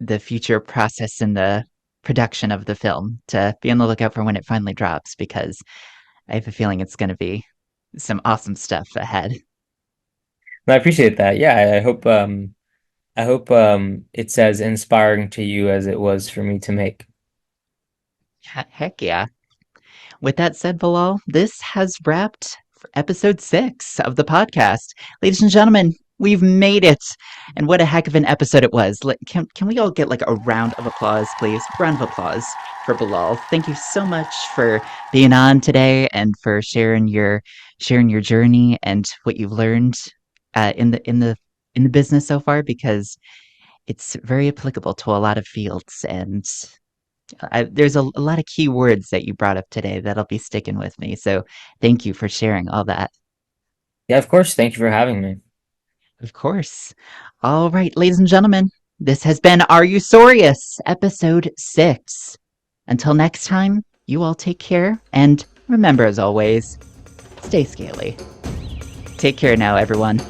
the future process in the production of the film to be on the lookout for when it finally drops because I have a feeling it's going to be some awesome stuff ahead. And I appreciate that. Yeah, I hope it's as inspiring to you as it was for me to make. Heck yeah. With that said, Bilal, this has wrapped for episode 6 of the podcast. Ladies and gentlemen, we've made it. And what a heck of an episode it was. Can we all get like a round of applause, please? Round of applause for Bilal. Thank you so much for being on today and for sharing your journey and what you've learned in the business so far because it's very applicable to a lot of fields and there's a lot of key words that you brought up today that'll be sticking with me. So thank you for sharing all that. Yeah, of course. Thank you for having me. Of course. All right, ladies and gentlemen, this has been Are You Saurious? Episode 6. Until next time, you all take care, and remember as always, stay scaly. Take care now, everyone.